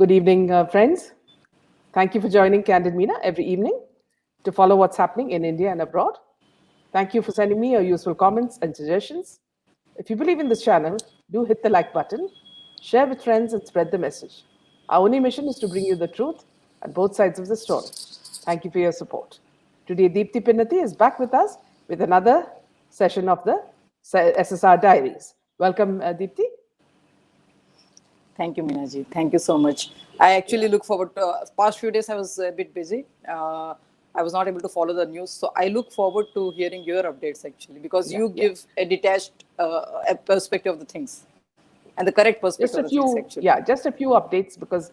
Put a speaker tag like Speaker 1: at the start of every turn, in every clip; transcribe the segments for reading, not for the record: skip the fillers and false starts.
Speaker 1: Good evening, friends. Thank you for joining Candid Meena every evening to follow what's happening in India and abroad. Thank you for sending me your useful comments and suggestions. If you believe in this channel, do hit the like button, share with friends, and spread the message. Our only mission is to bring you the truth at both sides of the story. Thank you for your support. Today, Deepti Pinniti is back with us with another session of the SSR Diaries. Welcome, Deepti.
Speaker 2: Thank you, Minaji. Thank you so much. I actually look forward to past few days. I was a bit busy. I was not able to follow the news, so I look forward to hearing your updates actually because
Speaker 1: Yeah,
Speaker 2: you
Speaker 1: yeah.
Speaker 2: give a detached a perspective of the things and the correct perspective
Speaker 1: Just
Speaker 2: of
Speaker 1: a
Speaker 2: the things
Speaker 1: few,
Speaker 2: actually.
Speaker 1: yeah, just a few updates because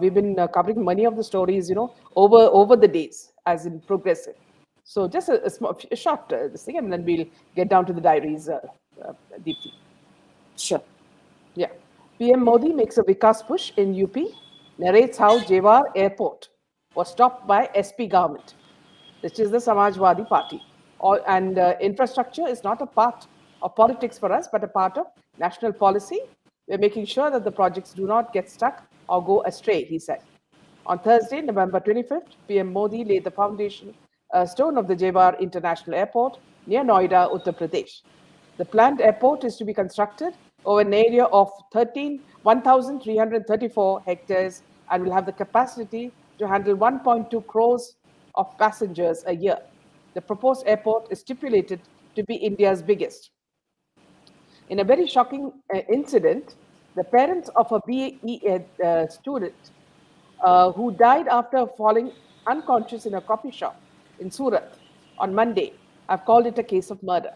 Speaker 1: we've been covering many of the stories, over the days as in progressive. So just a short this thing, and then we'll get down to the diaries, Deepti.
Speaker 2: Sure.
Speaker 1: Yeah. PM Modi makes a Vikas push in UP, narrates how Jewar Airport was stopped by SP government, which is the Samajwadi Party. And infrastructure is not a part of politics for us, but a part of national policy. We're making sure that the projects do not get stuck or go astray, he said. On Thursday, November 25th, PM Modi laid the foundation stone of the Jewar International Airport near Noida, Uttar Pradesh. The planned airport is to be constructed over an area of 1,334 hectares and will have the capacity to handle 1.2 crores of passengers a year. The proposed airport is stipulated to be India's biggest. In a very shocking incident, the parents of a BE student who died after falling unconscious in a coffee shop in Surat on Monday have called it a case of murder.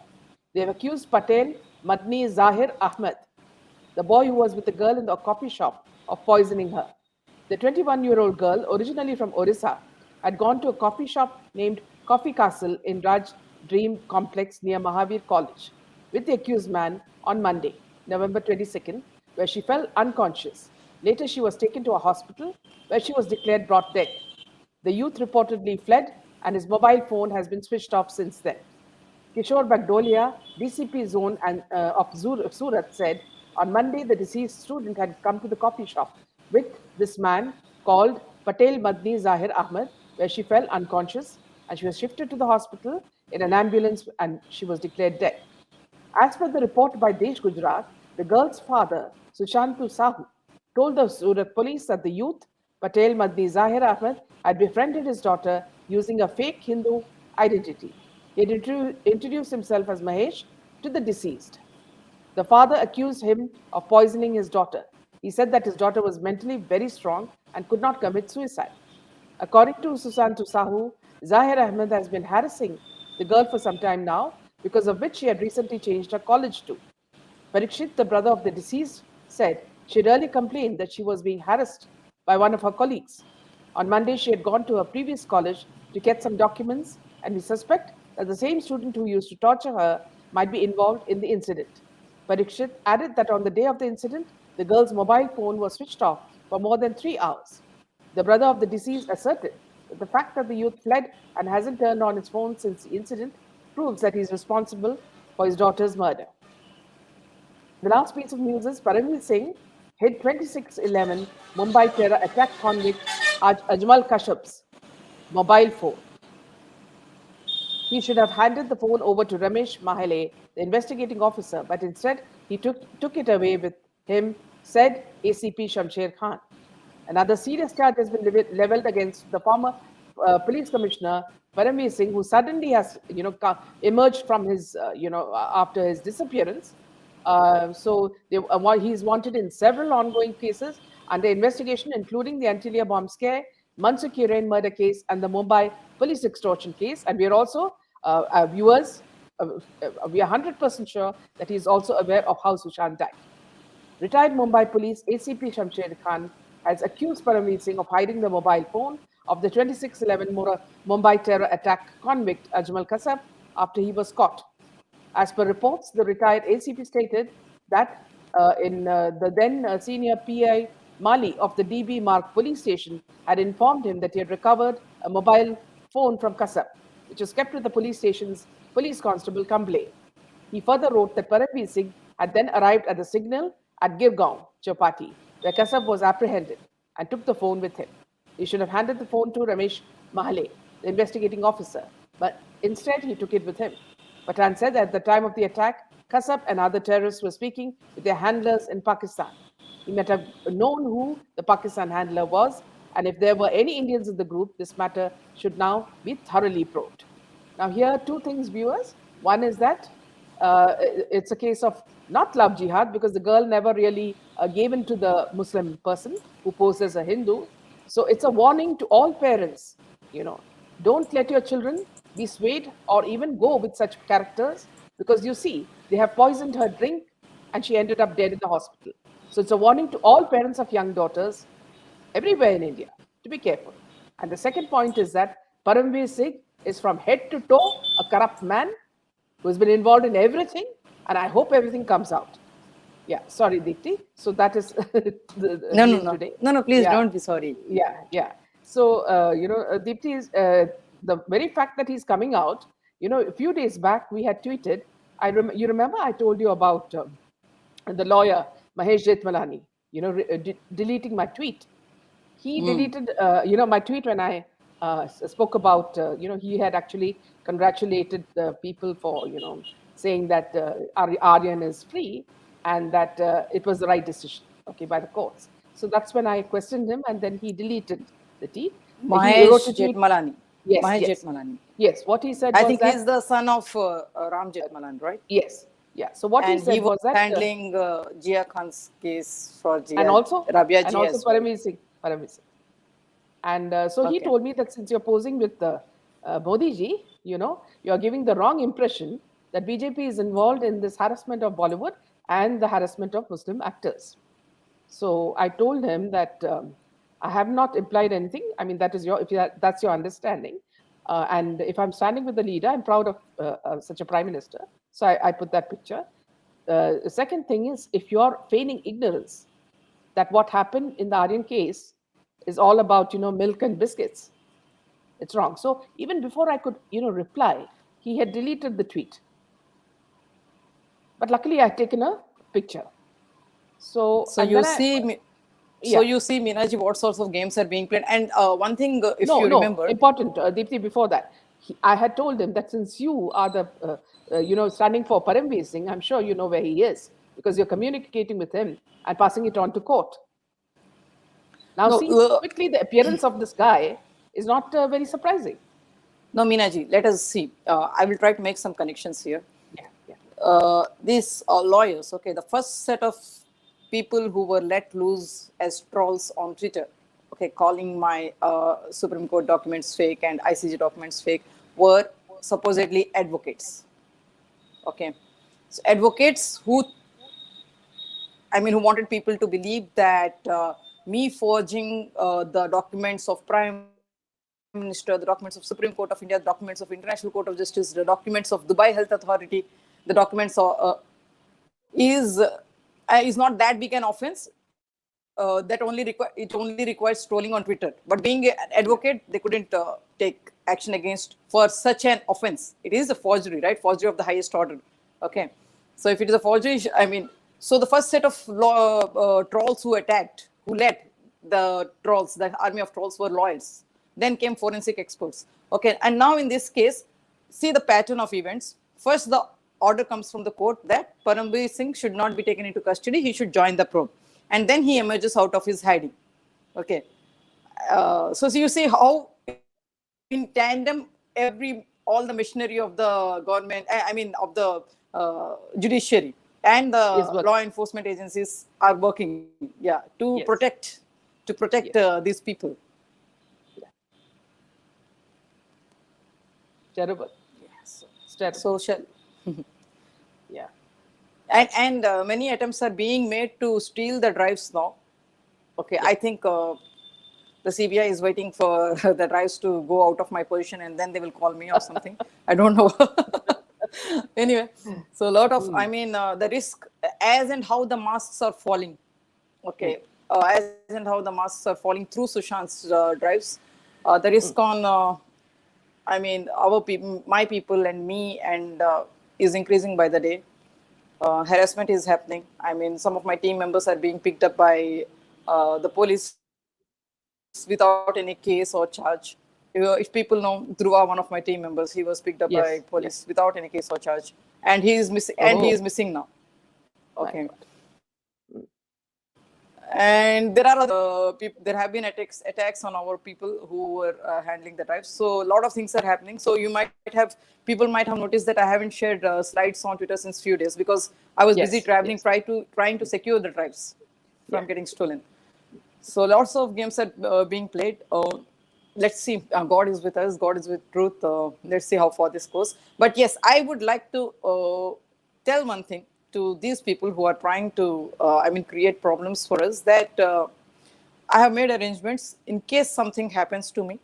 Speaker 1: They have accused Patel Madni Zahir Ahmed, the boy who was with the girl in the coffee shop, of poisoning her. The 21-year-old girl, originally from Orissa, had gone to a coffee shop named Coffee Castle in Raj Dream Complex near Mahavir College with the accused man on Monday, November 22nd, where she fell unconscious. Later, she was taken to a hospital where she was declared brought dead. The youth reportedly fled, and his mobile phone has been switched off since then. Kishore Bagdolia, DCP zone of Surat, said on Monday the deceased student had come to the coffee shop with this man called Patel Madni Zahir Ahmed, where she fell unconscious and she was shifted to the hospital in an ambulance and she was declared dead. As per the report by Desh Gujarat, the girl's father, Sushantu Sahu, told the Surat police that the youth, Patel Madni Zahir Ahmed, had befriended his daughter using a fake Hindu identity. He had introduced himself as Mahesh to the deceased. The father accused him of poisoning his daughter. He said that his daughter was mentally very strong and could not commit suicide. According to Susantu Sahu, Zahir Ahmed has been harassing the girl for some time now, because of which she had recently changed her college to. Parikshit, the brother of the deceased, said she had earlier complained that she was being harassed by one of her colleagues. On Monday, she had gone to her previous college to get some documents, and we suspect that the same student who used to torture her might be involved in the incident. Parikshit added that on the day of the incident, the girl's mobile phone was switched off for more than 3 hours. The brother of the deceased asserted that the fact that the youth fled and hasn't turned on his phone since the incident proves that he is responsible for his daughter's murder. The last piece of news is Paramveer Singh hit 2611 Mumbai terror attack convict Ajmal Kashyap's mobile phone. He should have handed the phone over to Ramesh Mahale, the investigating officer, but instead he took it away with him, said ACP Shamsher Khan. Another serious charge has been leveled against the former police commissioner Paramveer Singh, who suddenly has, emerged from his, after his disappearance. He's wanted in several ongoing cases under investigation, including the Antilia bomb scare, Mansur Kiran murder case, and the Mumbai police extortion case. And we are also, viewers, we are 100% sure that he is also aware of how Sushant died. Retired Mumbai police ACP Shamsher Khan has accused Paramveer Singh of hiding the mobile phone of the 2611 Mumbai terror attack convict Ajmal Kasab after he was caught. As per reports, the retired ACP stated that the then senior PI Mali of the DB Mark police station had informed him that he had recovered a mobile phone from Kasab, which was kept with the police station's police constable Kamble. He further wrote that Paramveer Singh had then arrived at the signal at Girgaon, Chowpatty, where Kasab was apprehended. and took the phone with him. He should have handed the phone to Ramesh Mahale, the investigating officer, but instead he took it with him. Patan said that at the time of the attack, Kasab and other terrorists were speaking with their handlers in Pakistan. He might have known who the Pakistan handler was, and if there were any Indians in the group, this matter should now be thoroughly probed. Now, here are two things, viewers. One is that it's a case of not love jihad because the girl never really gave in to the Muslim person who posed as a Hindu. So it's a warning to all parents, don't let your children be swayed or even go with such characters because you see, they have poisoned her drink and she ended up dead in the hospital. So it's a warning to all parents of young daughters everywhere in India to be careful. And the second point is that Paramveer Singh is from head to toe a corrupt man who has been involved in everything, and I hope everything comes out. Yeah, sorry, Deepti. So that is the
Speaker 2: No, no,
Speaker 1: news
Speaker 2: no,
Speaker 1: today.
Speaker 2: no, no. Please
Speaker 1: Yeah,
Speaker 2: don't be sorry.
Speaker 1: yeah. So Deepti is the very fact that he's coming out. A few days back we had tweeted. You remember I told you about the lawyer Mahesh Jetmalani. Deleting my tweet. He deleted, my tweet when I spoke about, he had actually congratulated the people for, saying that Aryan is free and that it was the right decision, okay, by the courts. So that's when I questioned him, and then he deleted the tweet. He wrote
Speaker 2: Mahesh
Speaker 1: a tweet.
Speaker 2: Jetmalani.
Speaker 1: Yes,
Speaker 2: Mahesh
Speaker 1: yes,
Speaker 2: Jetmalani.
Speaker 1: yes. What he said
Speaker 2: I
Speaker 1: was
Speaker 2: think he's
Speaker 1: that,
Speaker 2: the son of Ram Jetmalani, right?
Speaker 1: yes, yeah. So what he
Speaker 2: And he
Speaker 1: said
Speaker 2: was
Speaker 1: was that,
Speaker 2: handling Jia Khan's case for
Speaker 1: and
Speaker 2: Jia,
Speaker 1: also,
Speaker 2: Rabia
Speaker 1: and
Speaker 2: ji
Speaker 1: also
Speaker 2: as well.
Speaker 1: Paramveer Singh. And so he
Speaker 2: Okay.
Speaker 1: told me that since you're posing with Modi ji, you're giving the wrong impression that BJP is involved in this harassment of Bollywood and the harassment of Muslim actors. So I told him that I have not implied anything. I mean, that is that's your understanding. And if I'm standing with the leader, I'm proud of such a prime minister. So I put that picture. The second thing is, if you're feigning ignorance that what happened in the Aryan case is all about milk and biscuits, it's wrong. So even before I could reply, he had deleted the tweet. But luckily, I had taken a picture. So
Speaker 2: So
Speaker 1: and
Speaker 2: you
Speaker 1: then I
Speaker 2: see, so
Speaker 1: yeah.
Speaker 2: you see, Minaji, what sorts of games are being played. And one thing, if
Speaker 1: No,
Speaker 2: you
Speaker 1: no,
Speaker 2: remember,
Speaker 1: important, Deepti. Before that, I had told him that since you are the, standing for Paramveer Singh, I'm sure you know where he is because you're communicating with him and passing it on to court. Now,
Speaker 2: no,
Speaker 1: see, quickly the appearance of this guy is not very surprising.
Speaker 2: no, Minaji, let us see. I will try to make some connections here.
Speaker 1: Yeah, yeah.
Speaker 2: These lawyers, okay, the first set of people who were let loose as trolls on Twitter, okay, calling my Supreme Court documents fake and ICJ documents fake, were supposedly advocates. Okay, so advocates who, I mean, who wanted people to believe that me forging the documents of Prime Minister, the documents of Supreme Court of India, the documents of International Court of Justice, the documents of Dubai Health Authority, the documents is not that big an offense. That it only requires trolling on Twitter. But being an advocate, they couldn't take action against for such an offense. It is a forgery, right? Forgery of the highest order. Okay, so if it is a forgery, I mean, so the first set of trolls who led the trolls, the army of trolls were lawyers. Then came forensic experts. Okay, and now in this case, see the pattern of events. First, the order comes from the court that Paramveer Singh should not be taken into custody. He should join the probe, and then he emerges out of his hiding. Okay, so you see how in tandem all the machinery of the government, I mean of the judiciary and the
Speaker 1: Is
Speaker 2: law
Speaker 1: working.
Speaker 2: enforcement agencies are working, yeah,
Speaker 1: Yes,
Speaker 2: to protect
Speaker 1: yes,
Speaker 2: these people.
Speaker 1: yeah. Terrible.
Speaker 2: Yes.
Speaker 1: It's terrible.
Speaker 2: Social.
Speaker 1: Yeah.
Speaker 2: And many attempts are being made to steal the drives now. Okay,
Speaker 1: Yeah.
Speaker 2: I think the CBI is waiting for the drives to go out of my position, and then they will call me or something. I don't know. Anyway, so a lot of, I
Speaker 1: Mm,
Speaker 2: mean, the risk as and how the masks are falling.
Speaker 1: mm,
Speaker 2: Okay, as and how the masks are falling through Sushant's drives, the risk
Speaker 1: mm.
Speaker 2: on, I mean, our people, my people, and me, and is increasing by the day. Harassment is happening. I mean, some of my team members are being picked up by the police without any case or charge. If people know Dhruva, one of my team members, he was picked up by
Speaker 1: Yes.
Speaker 2: police without any case or charge, and he is missing. And he
Speaker 1: Oh
Speaker 2: is missing now.
Speaker 1: my
Speaker 2: Okay.
Speaker 1: God. Mm.
Speaker 2: And there are other people. There have been attacks on our people who were handling the drives. So a lot of things are happening. So you might have people might have noticed that I haven't shared slides on Twitter since few days because I was busy
Speaker 1: Yes.
Speaker 2: traveling,
Speaker 1: Yes.
Speaker 2: trying to secure the drives
Speaker 1: Yeah.
Speaker 2: from getting stolen. So lots of games are being played. Let's see. God is with us. God is with truth. Let's see how far this goes. But yes, I would like to tell one thing to these people who are trying to, create problems for us. That I have made arrangements in case something happens to me.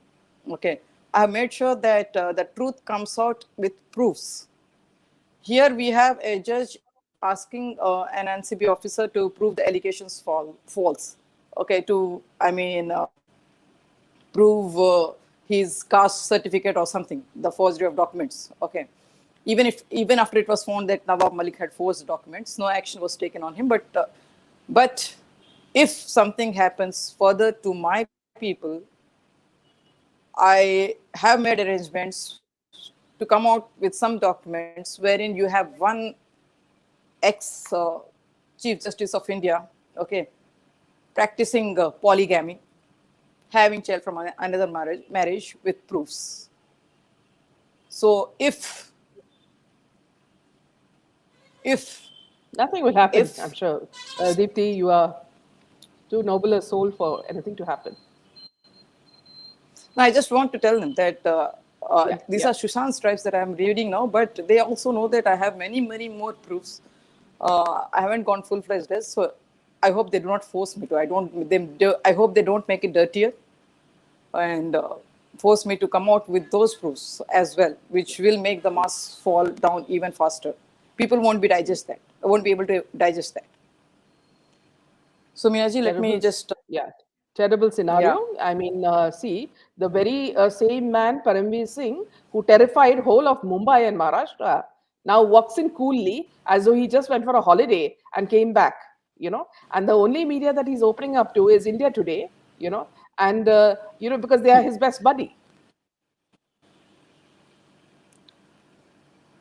Speaker 2: Okay, I have made sure that the truth comes out with proofs. Here we have a judge asking an NCB officer to prove the allegations false. Okay, to prove his caste certificate or something, the forgery of documents. Okay, even after it was found that Nawab Malik had forged documents, no action was taken on him. But if something happens further to my people, I have made arrangements to come out with some documents wherein you have one ex Chief Justice of India, okay, practicing polygamy, having child from another marriage with proofs. So if
Speaker 1: Nothing will happen, I'm
Speaker 2: if
Speaker 1: sure. Deepti, you are too noble a soul for anything to happen.
Speaker 2: I just want to tell them that
Speaker 1: Yeah.
Speaker 2: these
Speaker 1: Yeah.
Speaker 2: are Sushant's tribes that I'm reading now, but they also know that I have many more proofs. I haven't gone full-fledged as, so I hope they do not force me to. I hope they don't make it dirtier and force me to come out with those proofs as well, which will make the mass fall down even faster. People won't be able to digest that. So Minaji, let me
Speaker 1: Terrible.
Speaker 2: just
Speaker 1: Yeah. Terrible scenario.
Speaker 2: yeah.
Speaker 1: I mean, see, the very same man, Paramveer Singh, who terrified whole of Mumbai and Maharashtra, now walks in coolly as though he just went for a holiday and came back, And the only media that he's opening up to is India Today, and, because they are his best buddy.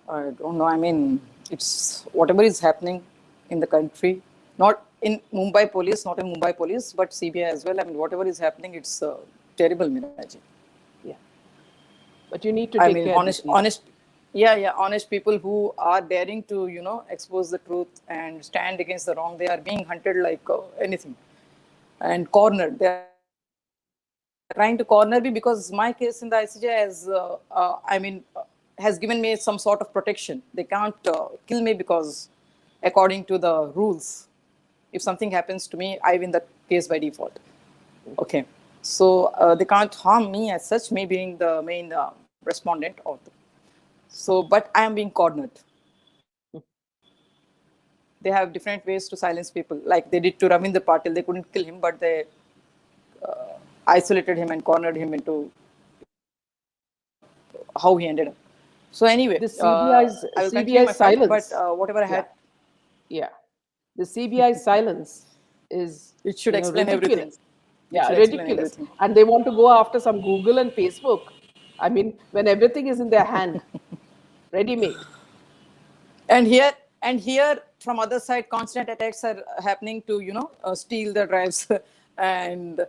Speaker 2: I don't know. I mean, it's whatever is happening in the country, not in Mumbai police, but CBI as well. I mean, whatever is happening, it's terrible, Miraji.
Speaker 1: Yeah. But you need to
Speaker 2: I
Speaker 1: take
Speaker 2: mean,
Speaker 1: care, Deepti.
Speaker 2: honest people who are daring to, expose the truth and stand against the wrong, they are being hunted like anything and cornered. They are trying to corner me because my case in the ICJ has given me some sort of protection. They can't kill me because, according to the rules, if something happens to me, I win the case by default. Okay, so they can't harm me as such, me being the main respondent of the. So, but I am being cornered. They have different ways to silence people, like they did to Ravinder Patil. They couldn't kill him, but they isolated him and cornered him into how he ended up. So anyway,
Speaker 1: The CBI's
Speaker 2: I will continue my
Speaker 1: CBI's
Speaker 2: fight, but
Speaker 1: silence.
Speaker 2: whatever I
Speaker 1: Yeah.
Speaker 2: had,
Speaker 1: Yeah. The CBI's silence is,
Speaker 2: it should explain everything.
Speaker 1: ridiculous.
Speaker 2: It
Speaker 1: Yeah,
Speaker 2: should explain
Speaker 1: ridiculous.
Speaker 2: everything.
Speaker 1: And they want to go after some Google and Facebook. I mean, when everything is in their hand, ready made.
Speaker 2: And here from other side, constant attacks are happening to steal the drives. And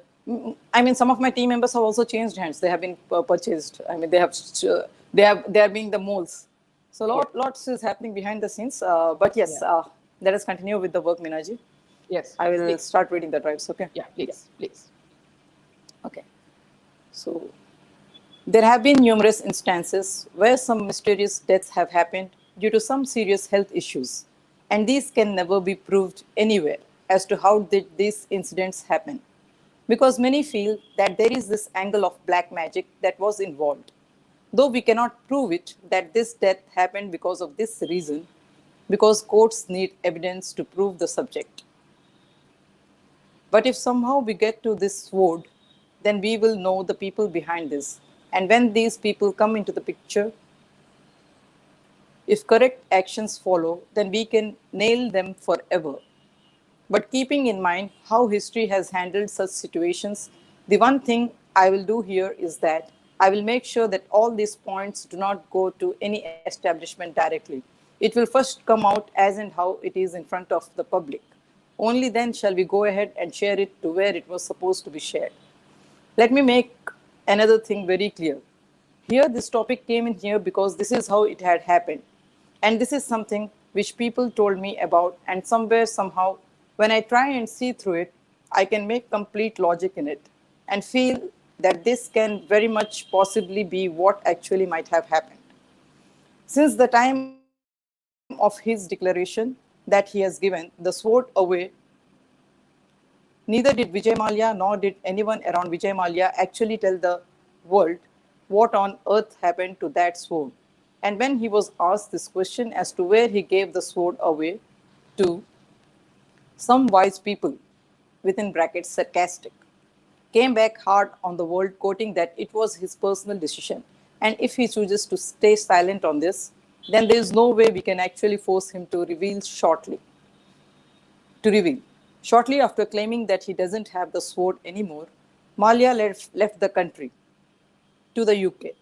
Speaker 2: I mean, some of my team members have also changed hands. They have been purchased. I mean, they are being the moles. So
Speaker 1: Yeah.
Speaker 2: lots is happening behind the scenes. But yes,
Speaker 1: Yeah.
Speaker 2: let us continue with the work, Minaji.
Speaker 1: Yes.
Speaker 2: I will
Speaker 1: Please.
Speaker 2: start reading the drives. Okay.
Speaker 1: Yeah, please. Please.
Speaker 2: Okay. So there have been numerous instances where some mysterious deaths have happened due to some serious health issues, and these can never be proved anywhere as to how did these incidents happen. Because many feel that there is this angle of black magic that was involved. Though we cannot prove it that this death happened because of this reason, because courts need evidence to prove the subject. But if somehow we get to this sword, then we will know the people behind this. And when these people come into the picture, if correct actions follow, then we can nail them forever. But keeping in mind how history has handled such situations, The one thing I will do here is that I will make sure that all these points do not go to any establishment directly. It will first come out as and how it is in front of the public. Only then shall we go ahead and share it to where it was supposed to be shared. Let me make another thing very clear. Here, this topic came in here because this is how it had happened. And this is something which people told me about, and somewhere, somehow, when I try and see through it, I can make complete logic in it and feel that this can very much possibly be what actually might have happened. Since the time of his declaration that he has given the sword away, neither did Vijay Mallya nor did anyone around Vijay Mallya actually tell the world what on earth happened to that sword. And when he was asked this question as to where he gave the sword away to, some wise people, within brackets sarcastic, came back hard on the world, quoting that it was his personal decision. And if he chooses to stay silent on this, then there is no way we can actually force him to reveal. Shortly after claiming that he doesn't have the sword anymore, Malia left the country to the UK.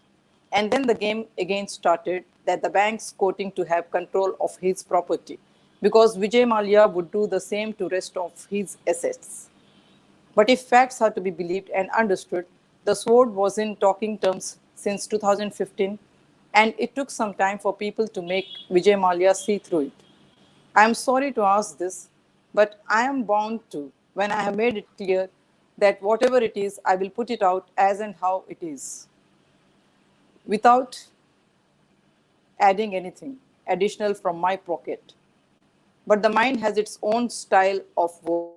Speaker 2: And then the game again started that the banks courting to have control of his property because Vijay Mallya would do the same to rest of his assets. But if facts are to be believed and understood, the sword was in talking terms since 2015, and it took some time for people to make Vijay Mallya see through it. I am sorry to ask this, but I am bound to when I have made it clear that whatever it is, I will put it out as and how it is, without adding anything additional from my pocket. But the mind has its own style of work,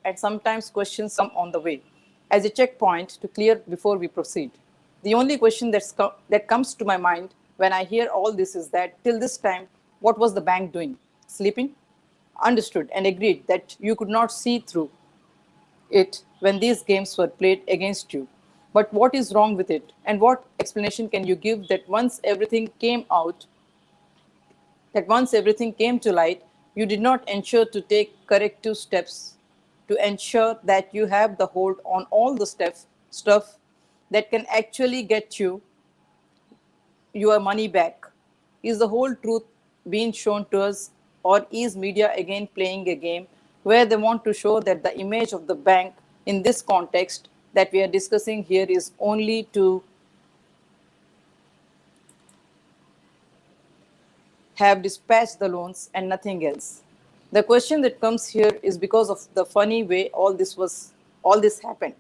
Speaker 2: and sometimes questions come on the way as a checkpoint to clear before we proceed. The only question that comes to my mind when I hear all this is that till this time, what was the bank doing? Sleeping? Understood and agreed that you could not see through it when these games were played against you. But what is wrong with it? And what explanation can you give that once everything came to light, you did not ensure to take corrective steps to ensure that you have the hold on all the stuff that can actually get your money back? Is the whole truth being shown to us, or is media again playing a game where they want to show that the image of the bank in this context that we are discussing here is only to have dispatched the loans and nothing else? The question that comes here is because of the funny way all this happened,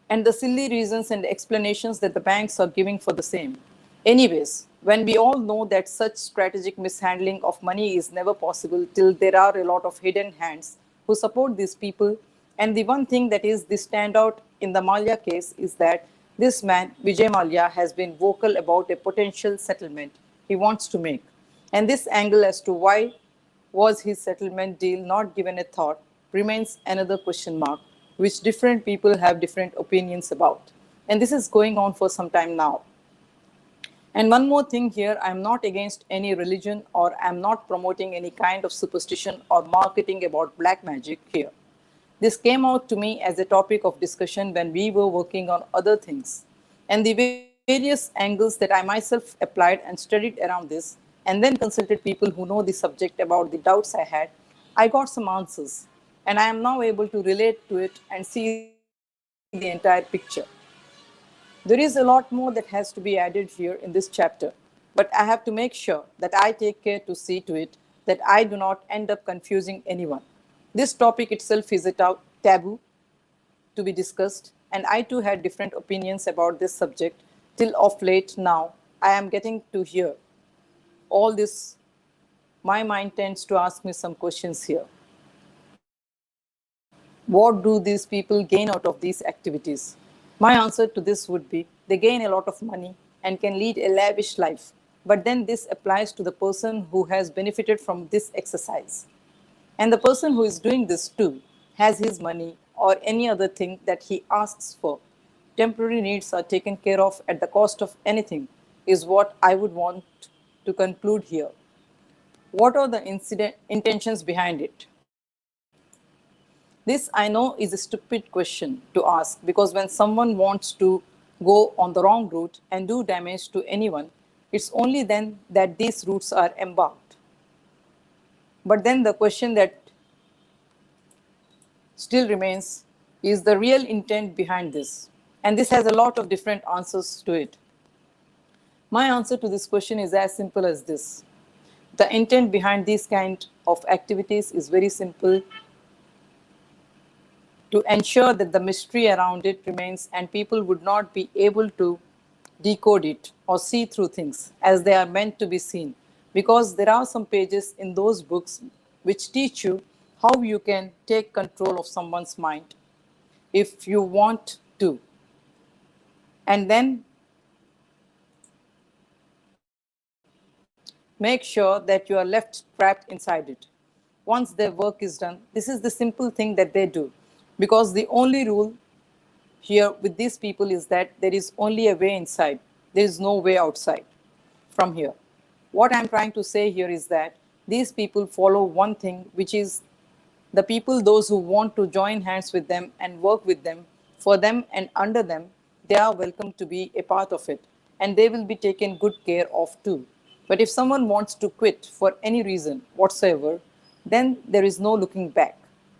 Speaker 2: and the silly reasons and explanations that the banks are giving for the same. Anyways, when we all know that such strategic mishandling of money is never possible till there are a lot of hidden hands who support these people, and the one thing that is the standout in the Malia case is that this man, Vijay Malia, has been vocal about a potential settlement he wants to make. And this angle as to why was his settlement deal not given a thought remains another question mark, which different people have different opinions about. And this is going on for some time now. And one more thing here, I'm not against any religion or I'm not promoting any kind of superstition or marketing about black magic here. This came out to me as a topic of discussion when we were working on other things. And the various angles that I myself applied and studied around this, and then consulted people who know the subject about the doubts I had, I got some answers. And I am now able to relate to it and see the entire picture. There is a lot more that has to be added here in this chapter, but I have to make sure that I take care to see to it that I do not end up confusing anyone. This topic itself is a taboo to be discussed, and I too had different opinions about this subject till of late now. I am getting to hear all this. My mind tends to ask me some questions here. What do these people gain out of these activities? My answer to this would be they gain a lot of money and can lead a lavish life. But then this applies to the person who has benefited from this exercise. And the person who is doing this too has his money or any other thing that he asks for. Temporary needs are taken care of at the cost of anything, is what I would want to conclude here. What are the intentions behind it? This, I know, is a stupid question to ask because when someone wants to go on the wrong route and do damage to anyone, it's only then that these routes are embarked. But then the question that still remains is the real intent behind this. And this has a lot of different answers to it. My answer to this question is as simple as this. The intent behind these kind of activities is very simple: to ensure that the mystery around it remains and people would not be able to decode it or see through things as they are meant to be seen. Because there are some pages in those books which teach you how you can take control of someone's mind if you want to. And then make sure that you are left trapped inside it. Once their work is done, this is the simple thing that they do. Because the only rule here with these people is that there is only a way inside, there is no way outside from here. What I'm trying to say here is that these people follow one thing, which is the people, those who want to join hands with them and work with them, for them and under them, they are welcome to be a part of it and they will be taken good care of too. But if someone wants to quit for any reason whatsoever, then there is no looking back.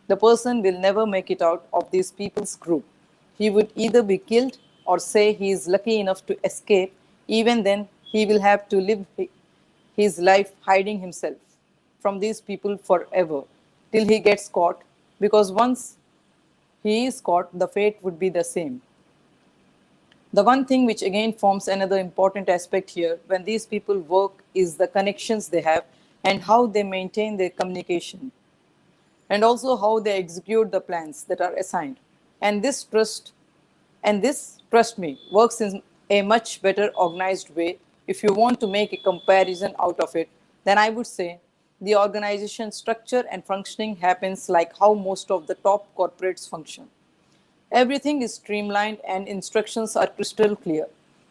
Speaker 2: The person will never make it out of these people's group. He would either be killed or say he is lucky enough to escape. Even then, he will have to live his life hiding himself from these people forever till he gets caught, because once he is caught, the fate would be the same. The one thing which again forms another important aspect here when these people work is the connections they have and how they maintain their communication, and also how they execute the plans that are assigned. And this trust me, works in a much better organized way. If you want to make a comparison out of it, then I would say the organization structure and functioning happens like how most of the top corporates function. Everything is streamlined and instructions are crystal clear.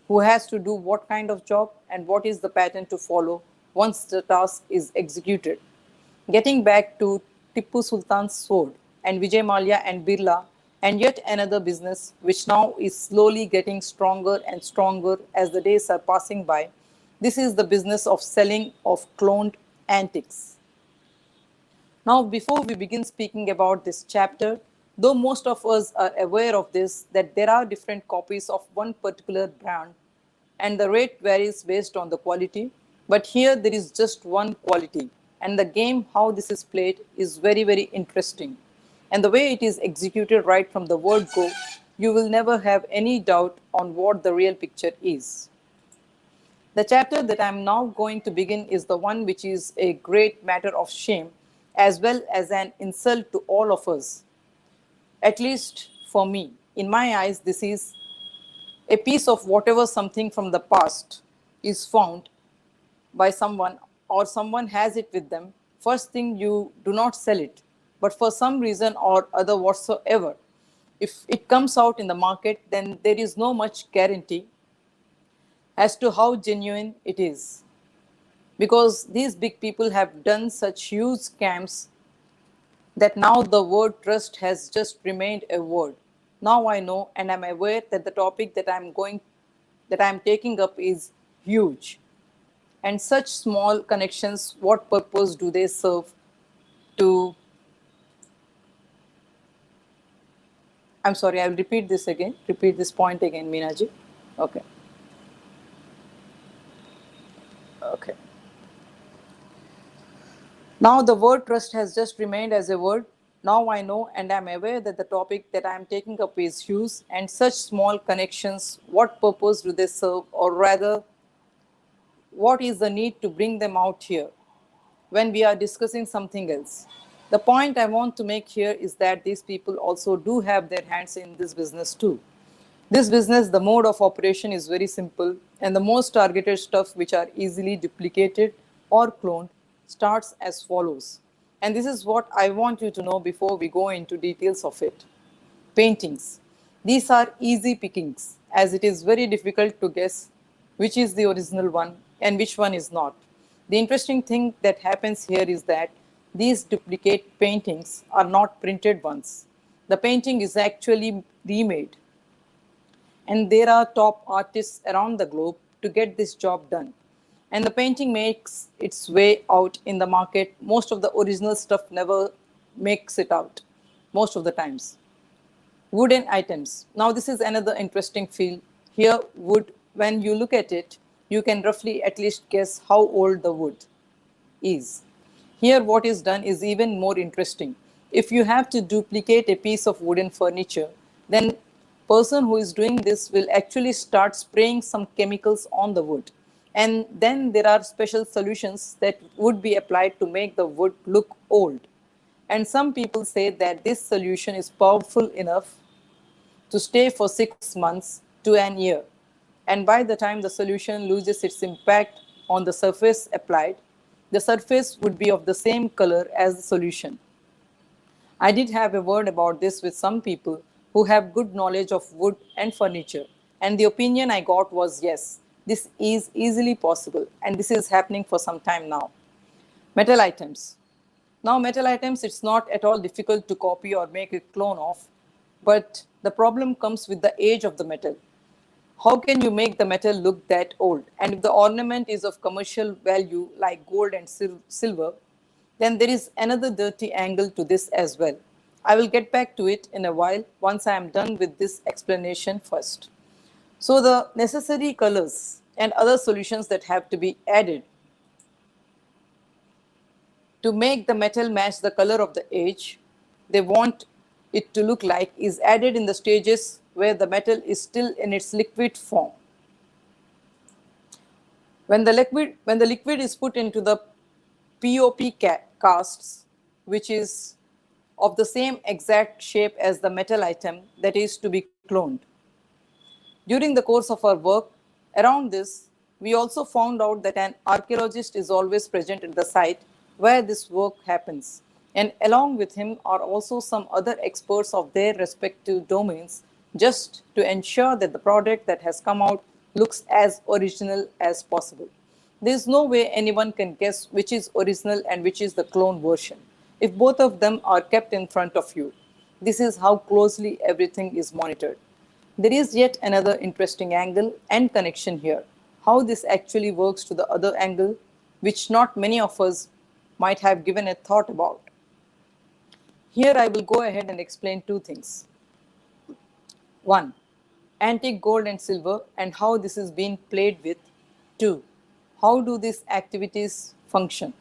Speaker 2: Who has to do what kind of job and what is the pattern to follow once the task is executed. Getting back to Tippu Sultan's sword and Vijay Mallya and Birla and yet another business which now is slowly getting stronger and stronger as the days are passing by. This is the business of selling of cloned antiques. Now, before we begin speaking about this chapter, though most of us are aware of this, that there are different copies of one particular brand and the rate varies based on the quality, but here there is just one quality, and the game how this is played is very, very interesting. And the way it is executed right from the word go, you will never have any doubt on what the real picture is. The chapter that I am now going to begin is the one which is a great matter of shame as well as an insult to all of us. At least for me, in my eyes, this is a piece of whatever something from the past is found by someone or someone has it with them. First thing, you do not sell it, but for some reason or other whatsoever, if it comes out in the market, then there is no much guarantee as to how genuine it is, because these big people have done such huge scams that now the word trust has just remained a word. Now I know and I'm aware that the topic that I'm taking up is huge. And such small connections, what purpose do they serve to? I'm sorry, I'll repeat this point again, Meenaji. Okay. Okay. Now the word trust has just remained as a word. Now I know and I'm aware that the topic that I'm taking up is huge, and such small connections, what purpose do they serve, or rather, what is the need to bring them out here when we are discussing something else? The point I want to make here is that these people also do have their hands in this business too. This business, the mode of operation is very simple, and the most targeted stuff which are easily duplicated or cloned starts as follows. And this is what I want you to know before we go into details of it. Paintings. These are easy pickings, as it is very difficult to guess which is the original one and which one is not. The interesting thing that happens here is that these duplicate paintings are not printed ones. The painting is actually remade, and there are top artists around the globe to get this job done. And the painting makes its way out in the market. Most of the original stuff never makes it out, most of the times. Wooden items. Now, this is another interesting field. Here, wood, when you look at it, you can roughly at least guess how old the wood is. Here, what is done is even more interesting. If you have to duplicate a piece of wooden furniture, then person who is doing this will actually start spraying some chemicals on the wood. And then there are special solutions that would be applied to make the wood look old. And some people say that this solution is powerful enough to stay for 6 months to an year. And by the time the solution loses its impact on the surface applied, the surface would be of the same color as the solution. I did have a word about this with some people who have good knowledge of wood and furniture, and the opinion I got was yes, this is easily possible, and this is happening for some time now. Metal items. Now, metal items, it's not at all difficult to copy or make a clone of, but the problem comes with the age of the metal. How can you make the metal look that old? And if the ornament is of commercial value like gold and silver, then there is another dirty angle to this as well. I will get back to it in a while once I am done with this explanation first. So the necessary colors and other solutions that have to be added to make the metal match the color of the age they want it to look like is added in the stages where the metal is still in its liquid form. When the liquid is put into the POP casts, which is of the same exact shape as the metal item that is to be cloned. During the course of our work around this, we also found out that an archaeologist is always present at the site where this work happens. And along with him are also some other experts of their respective domains, just to ensure that the product that has come out looks as original as possible. There is no way anyone can guess which is original and which is the clone version, if both of them are kept in front of you. This is how closely everything is monitored. There is yet another interesting angle and connection here, how this actually works to the other angle, which not many of us might have given a thought about. Here I will go ahead and explain two things. One, antique gold and silver and how this is being played with. Two, how do these activities function?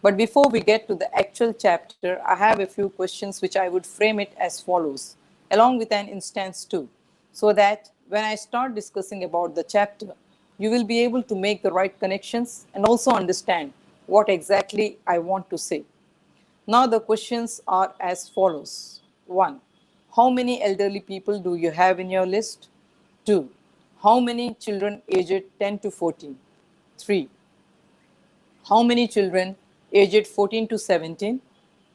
Speaker 2: But before we get to the actual chapter, I have a few questions which I would frame it as follows, along with an instance too, so that when I start discussing about the chapter, you will be able to make the right connections and also understand what exactly I want to say. Now the questions are as follows. 1. How many elderly people do you have in your list? 2. How many children aged 10 to 14? 3. How many children aged 14 to 17?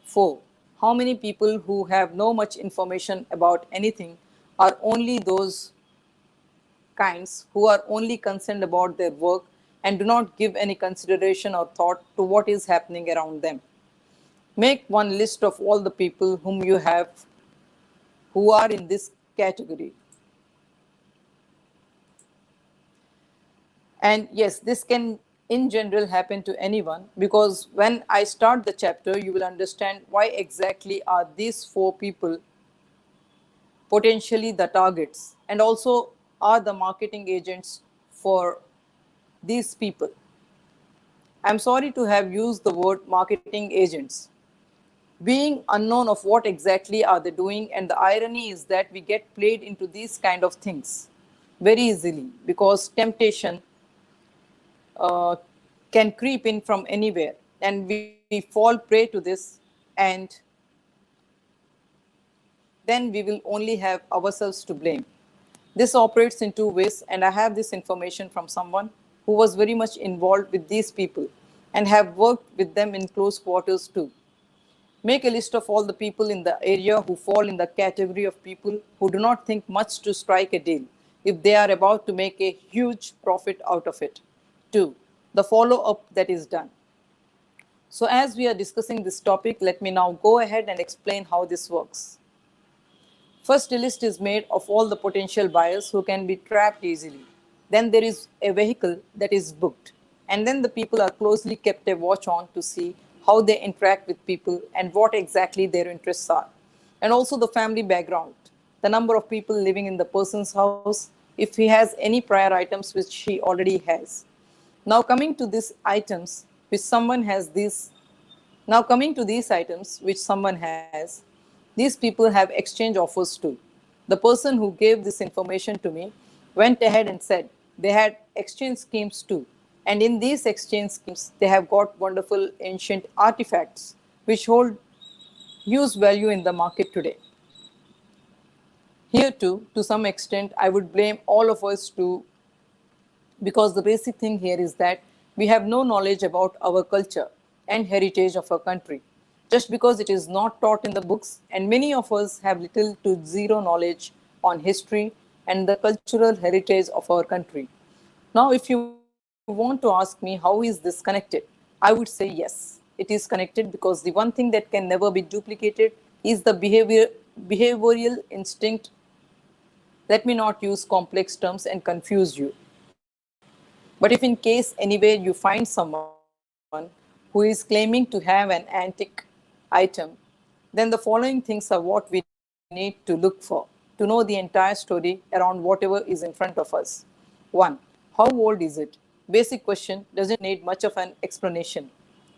Speaker 2: 4. How many people who have no much information about anything are only those kinds who are only concerned about their work and do not give any consideration or thought to what is happening around them? Make one list of all the people whom you have who are in this category. And yes, this can in general happen to anyone, because when I start the chapter, you will understand why exactly are these four people potentially the targets and also are the marketing agents for these people. I'm sorry to have used the word marketing agents, being unknown of what exactly are they doing, and the irony is that we get played into these kind of things very easily because temptation uh, can creep in from anywhere, and we fall prey to this, and then we will only have ourselves to blame. This operates in two ways, and I have this information from someone who was very much involved with these people and have worked with them in close quarters too. Make a list of all the people in the area who fall in the category of people who do not think much to strike a deal if they are about to make a huge profit out of it. 2. The follow-up that is done. So as we are discussing this topic, let me now go ahead and explain how this works. First, a list is made of all the potential buyers who can be trapped easily. Then there is a vehicle that is booked. And then the people are closely kept a watch on to see how they interact with people and what exactly their interests are. And also the family background, the number of people living in the person's house, if he has any prior items which he already has. Now coming to these items which someone has these Now, coming to these items which someone has, these people have exchange offers too. The person who gave this information to me went ahead and said they had exchange schemes too. And in these exchange schemes, they have got wonderful ancient artifacts which hold huge value in the market today. Here too, to some extent, I would blame all of us too, because the basic thing here is that we have no knowledge about our culture and heritage of our country just because it is not taught in the books, and many of us have little to zero knowledge on history and the cultural heritage of our country. Now if you want to ask me how is this connected, I would say yes, it is connected because the one thing that can never be duplicated is the behavioral instinct. Let me not use complex terms and confuse you. But if in case anywhere you find someone who is claiming to have an antique item, then the following things are what we need to look for to know the entire story around whatever is in front of us. 1. How old is it? Basic question, doesn't need much of an explanation.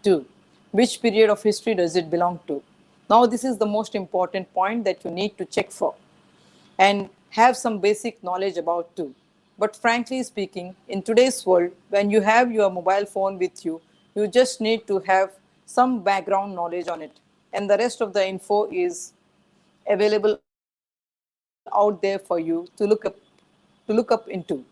Speaker 2: 2. Which period of history does it belong to? Now, this is the most important point that you need to check for and have some basic knowledge about too. But frankly speaking, in today's world, when you have your mobile phone with you, you just need to have some background knowledge on it. And the rest of the info is available out there for you to look up into.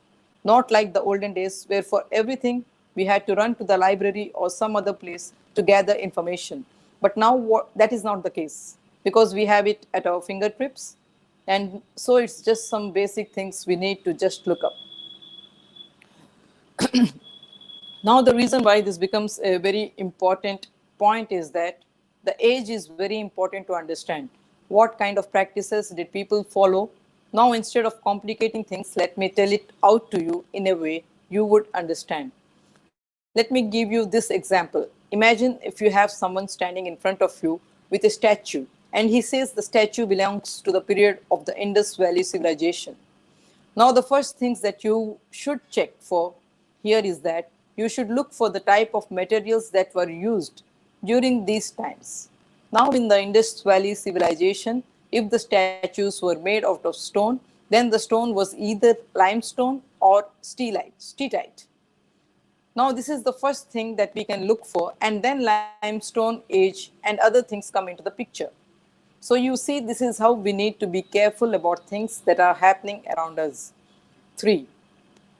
Speaker 2: Not like the olden days where for everything we had to run to the library or some other place to gather information. But now that is not the case because we have it at our fingertips, and so it's just some basic things we need to just look up. Now, the reason why this becomes a very important point is that the age is very important to understand. What kind of practices did people follow? Now, instead of complicating things, let me tell it out to you in a way you would understand. Let me give you this example. Imagine if you have someone standing in front of you with a statue, and he says the statue belongs to the period of the Indus Valley civilization. Now, the first things that you should check for here is that you should look for the type of materials that were used during these times. Now, in the Indus Valley civilization, if the statues were made out of stone, then the stone was either limestone or steatite. Now, this is the first thing that we can look for, and then limestone, age, and other things come into the picture. So you see, this is how we need to be careful about things that are happening around us. 3.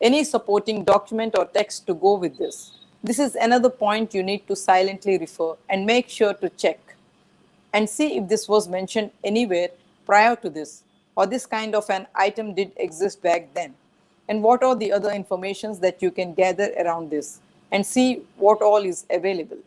Speaker 2: Any supporting document or text to go with this. This is another point you need to silently refer and make sure to check and see if this was mentioned anywhere prior to this, or this kind of an item did exist back then, and what are the other informations that you can gather around this, and see what all is available.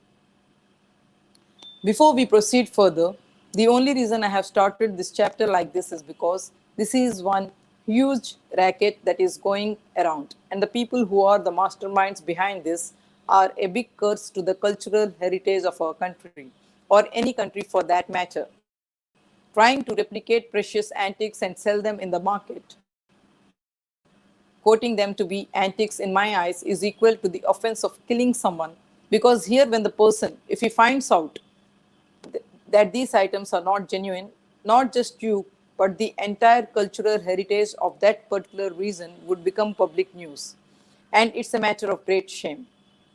Speaker 2: Before we proceed further, the only reason I have started this chapter like this is because this is one huge racket that is going around, and the people who are the masterminds behind this are a big curse to the cultural heritage of our country, or any country for that matter. Trying to replicate precious antiques and sell them in the market, quoting them to be antiques in my eyes, is equal to the offense of killing someone, because here when the person, if he finds out that these items are not genuine, not just you, but the entire cultural heritage of that particular region would become public news. And it's a matter of great shame.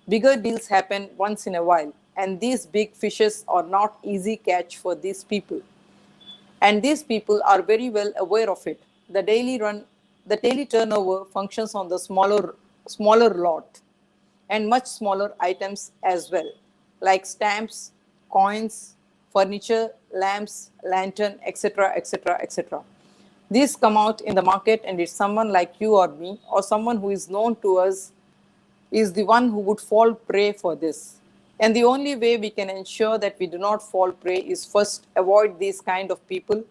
Speaker 2: Bigger deals happen once in a while, and these big fishes are not easy catch for these people. And these people are very well aware of it. The daily turnover functions on the smaller lot and much smaller items as well, like stamps, coins, furniture, lamps, lantern, etc., etc., etc. These come out in the market, and it's someone like you or me, or someone who is known to us, is the one who would fall prey for this. And the only way we can ensure that we do not fall prey is first avoid these kind of people.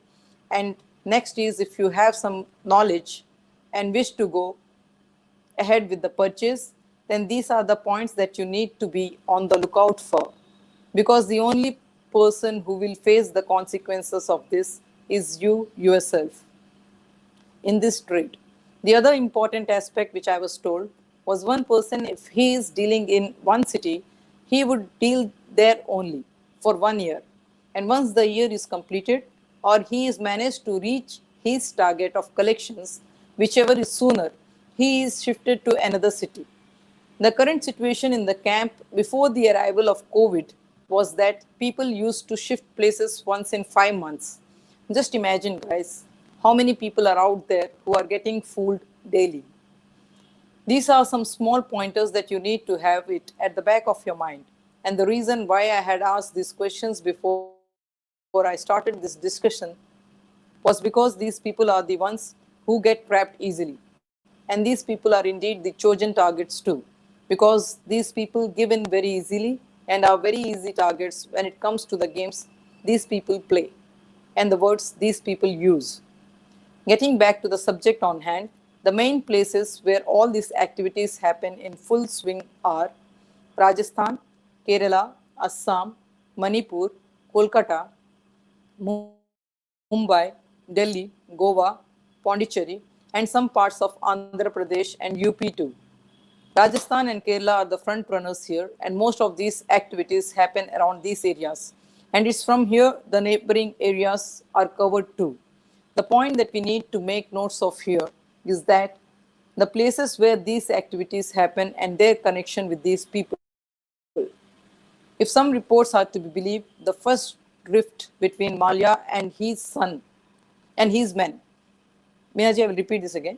Speaker 2: And next is, if you have some knowledge and wish to go ahead with the purchase, then these are the points that you need to be on the lookout for. Because the only person who will face the consequences of this is you yourself in this trade. The other important aspect which I was told was one person, if he is dealing in one city, he would deal there only for 1 year. And once the year is completed, or he is managed to reach his target of collections, whichever is sooner, he is shifted to another city. The current situation in the camp before the arrival of COVID was that people used to shift places once in 5 months. Just imagine, guys, how many people are out there who are getting fooled daily. These are some small pointers that you need to have it at the back of your mind. And the reason why I had asked these questions before I started this discussion was because these people are the ones who get trapped easily. And these people are indeed the chosen targets too, because these people give in very easily and are very easy targets when it comes to the games these people play and the words these people use. Getting back to the subject on hand, the main places where all these activities happen in full swing are Rajasthan, Kerala, Assam, Manipur, Kolkata, Mumbai, Delhi, Goa, Pondicherry, and some parts of Andhra Pradesh and UP too. Rajasthan and Kerala are the front runners here, and most of these activities happen around these areas. And it's from here the neighboring areas are covered too. The point that we need to make notes of here is that the places where these activities happen and their connection with these people. If some reports are to be believed, the first rift between Malia and his son and his men. Minaji, I will repeat this again.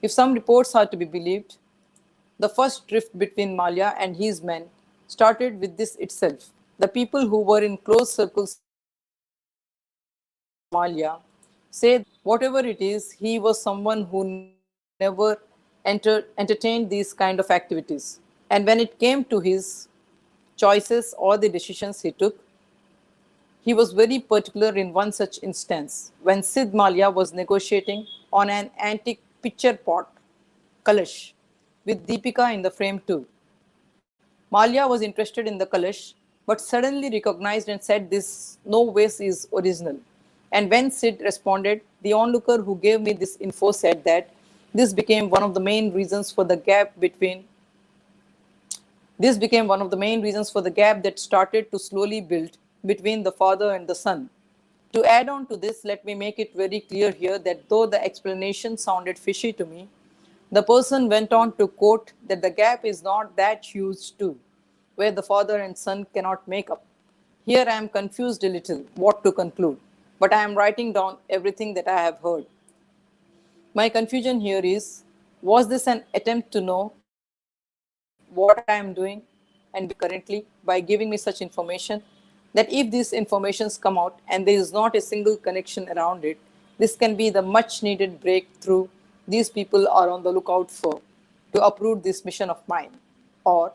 Speaker 2: If some reports are to be believed, the first rift between Malia and his men started with this itself. The people who were in close circles of Malia say that whatever it is, he was someone who never entertained these kind of activities. And when it came to his choices or the decisions he took, he was very particular in one such instance when Sid Malia was negotiating on an antique pitcher pot, Kalash, with Deepika in the frame too. Malia was interested in the Kalash, but suddenly recognized and said this no ways is original. And when Sid responded, the onlooker who gave me this info said that this became one of the main reasons for the gap between this became one of the main reasons for the gap that started to slowly build between the father and the son. To add on to this, let me make it very clear here that though the explanation sounded fishy to me, the person went on to quote that the gap is not that huge too, where the father and son cannot make up. Here I am confused a little what to conclude, but I am writing down everything that I have heard. My confusion here is, was this an attempt to know what I am doing and where I am currently by giving me such information that if these informations come out and there is not a single connection around it, this can be the much needed breakthrough these people are on the lookout for to uproot this mission of mine? Or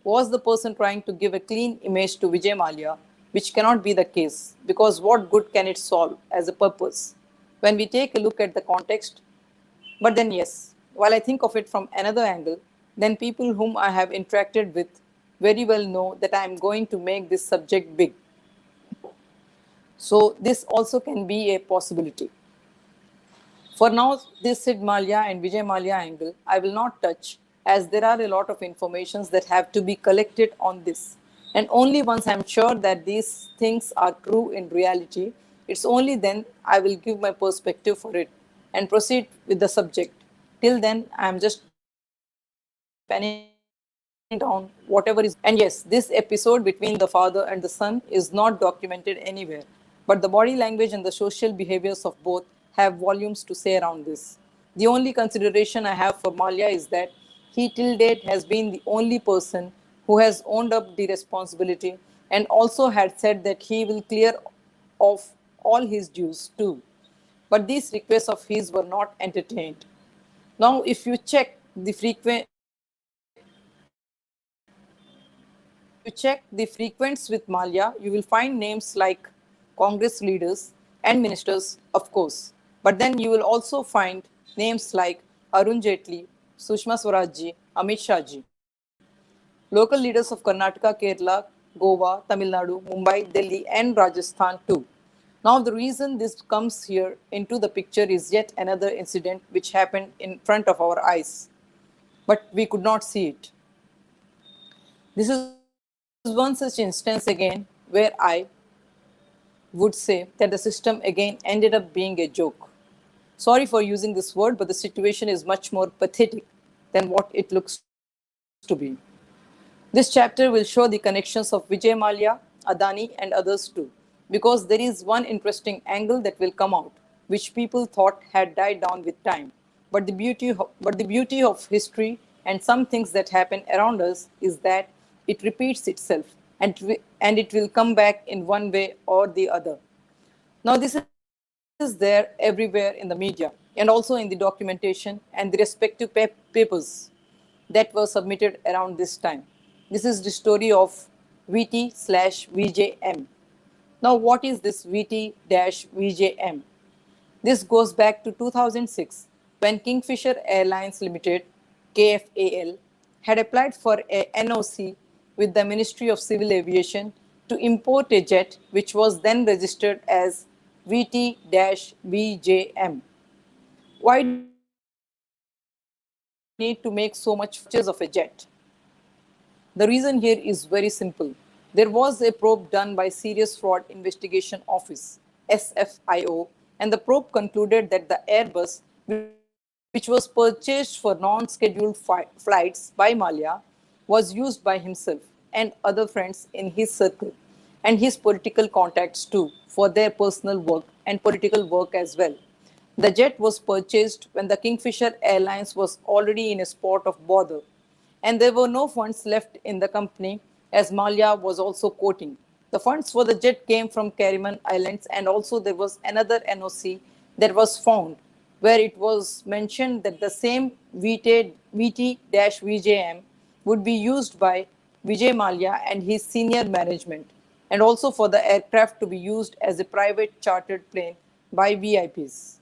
Speaker 2: was the person trying to give a clean image to Vijay Malia, which cannot be the case because what good can it solve as a purpose? When we take a look at the context, but then, yes, while I think of it from another angle, then people whom I have interacted with very well know that I am going to make this subject big. So, this also can be a possibility. For now, this Sid Malia and Vijay Malia angle, I will not touch as there are a lot of informations that have to be collected on this. And only once I'm sure that these things are true in reality, it's only then I will give my perspective for it and proceed with the subject. Till then, I'm just penning down whatever is going on. And yes, this episode between the father and the son is not documented anywhere, but the body language and the social behaviors of both have volumes to say around this. The only consideration I have for Malia is that he till date has been the only person who has owned up the responsibility and also had said that he will clear off all his dues too. But these requests of his were not entertained. Now, if you check the frequent check the frequents with Malia, you will find names like Congress leaders and ministers, of course. But then you will also find names like Arun Jaitley, Sushma Swaraj, Amit Shah ji. Local leaders of Karnataka, Kerala, Goa, Tamil Nadu, Mumbai, Delhi, and Rajasthan too. Now, the reason this comes here into the picture is yet another incident which happened in front of our eyes, but we could not see it. This is one such instance again where I would say that the system again ended up being a joke. Sorry for using this word, but the situation is much more pathetic than what it looks to be. This chapter will show the connections of Vijay Mallya, Adani, and others too, because there is one interesting angle that will come out, which people thought had died down with time. But the beauty of history and some things that happen around us is that it repeats itself and it will come back in one way or the other. Now, this is there everywhere in the media and also in the documentation and the respective papers that were submitted around this time. This is the story of VT slash VJM. Now, what is this VT VJM? This goes back to 2006 when Kingfisher Airlines Limited, KFAL, had applied for a NOC with the Ministry of Civil Aviation to import a jet which was then registered as VT VJM. Why do you need to make so much fuss of purchase of a jet? The reason here is very simple. There was a probe done by Serious Fraud Investigation Office, SFIO, and the probe concluded that the Airbus, which was purchased for non-scheduled flights by Malia, was used by himself and other friends in his circle and his political contacts too for their personal work and political work as well. The jet was purchased when the Kingfisher Airlines was already in a spot of bother, and there were no funds left in the company, as Malia was also quoting. The funds for the jet came from Carriman Islands, and also there was another NOC that was found where it was mentioned that the same VT-VJM would be used by Vijay Mallya and his senior management, and also for the aircraft to be used as a private chartered plane by VIPs.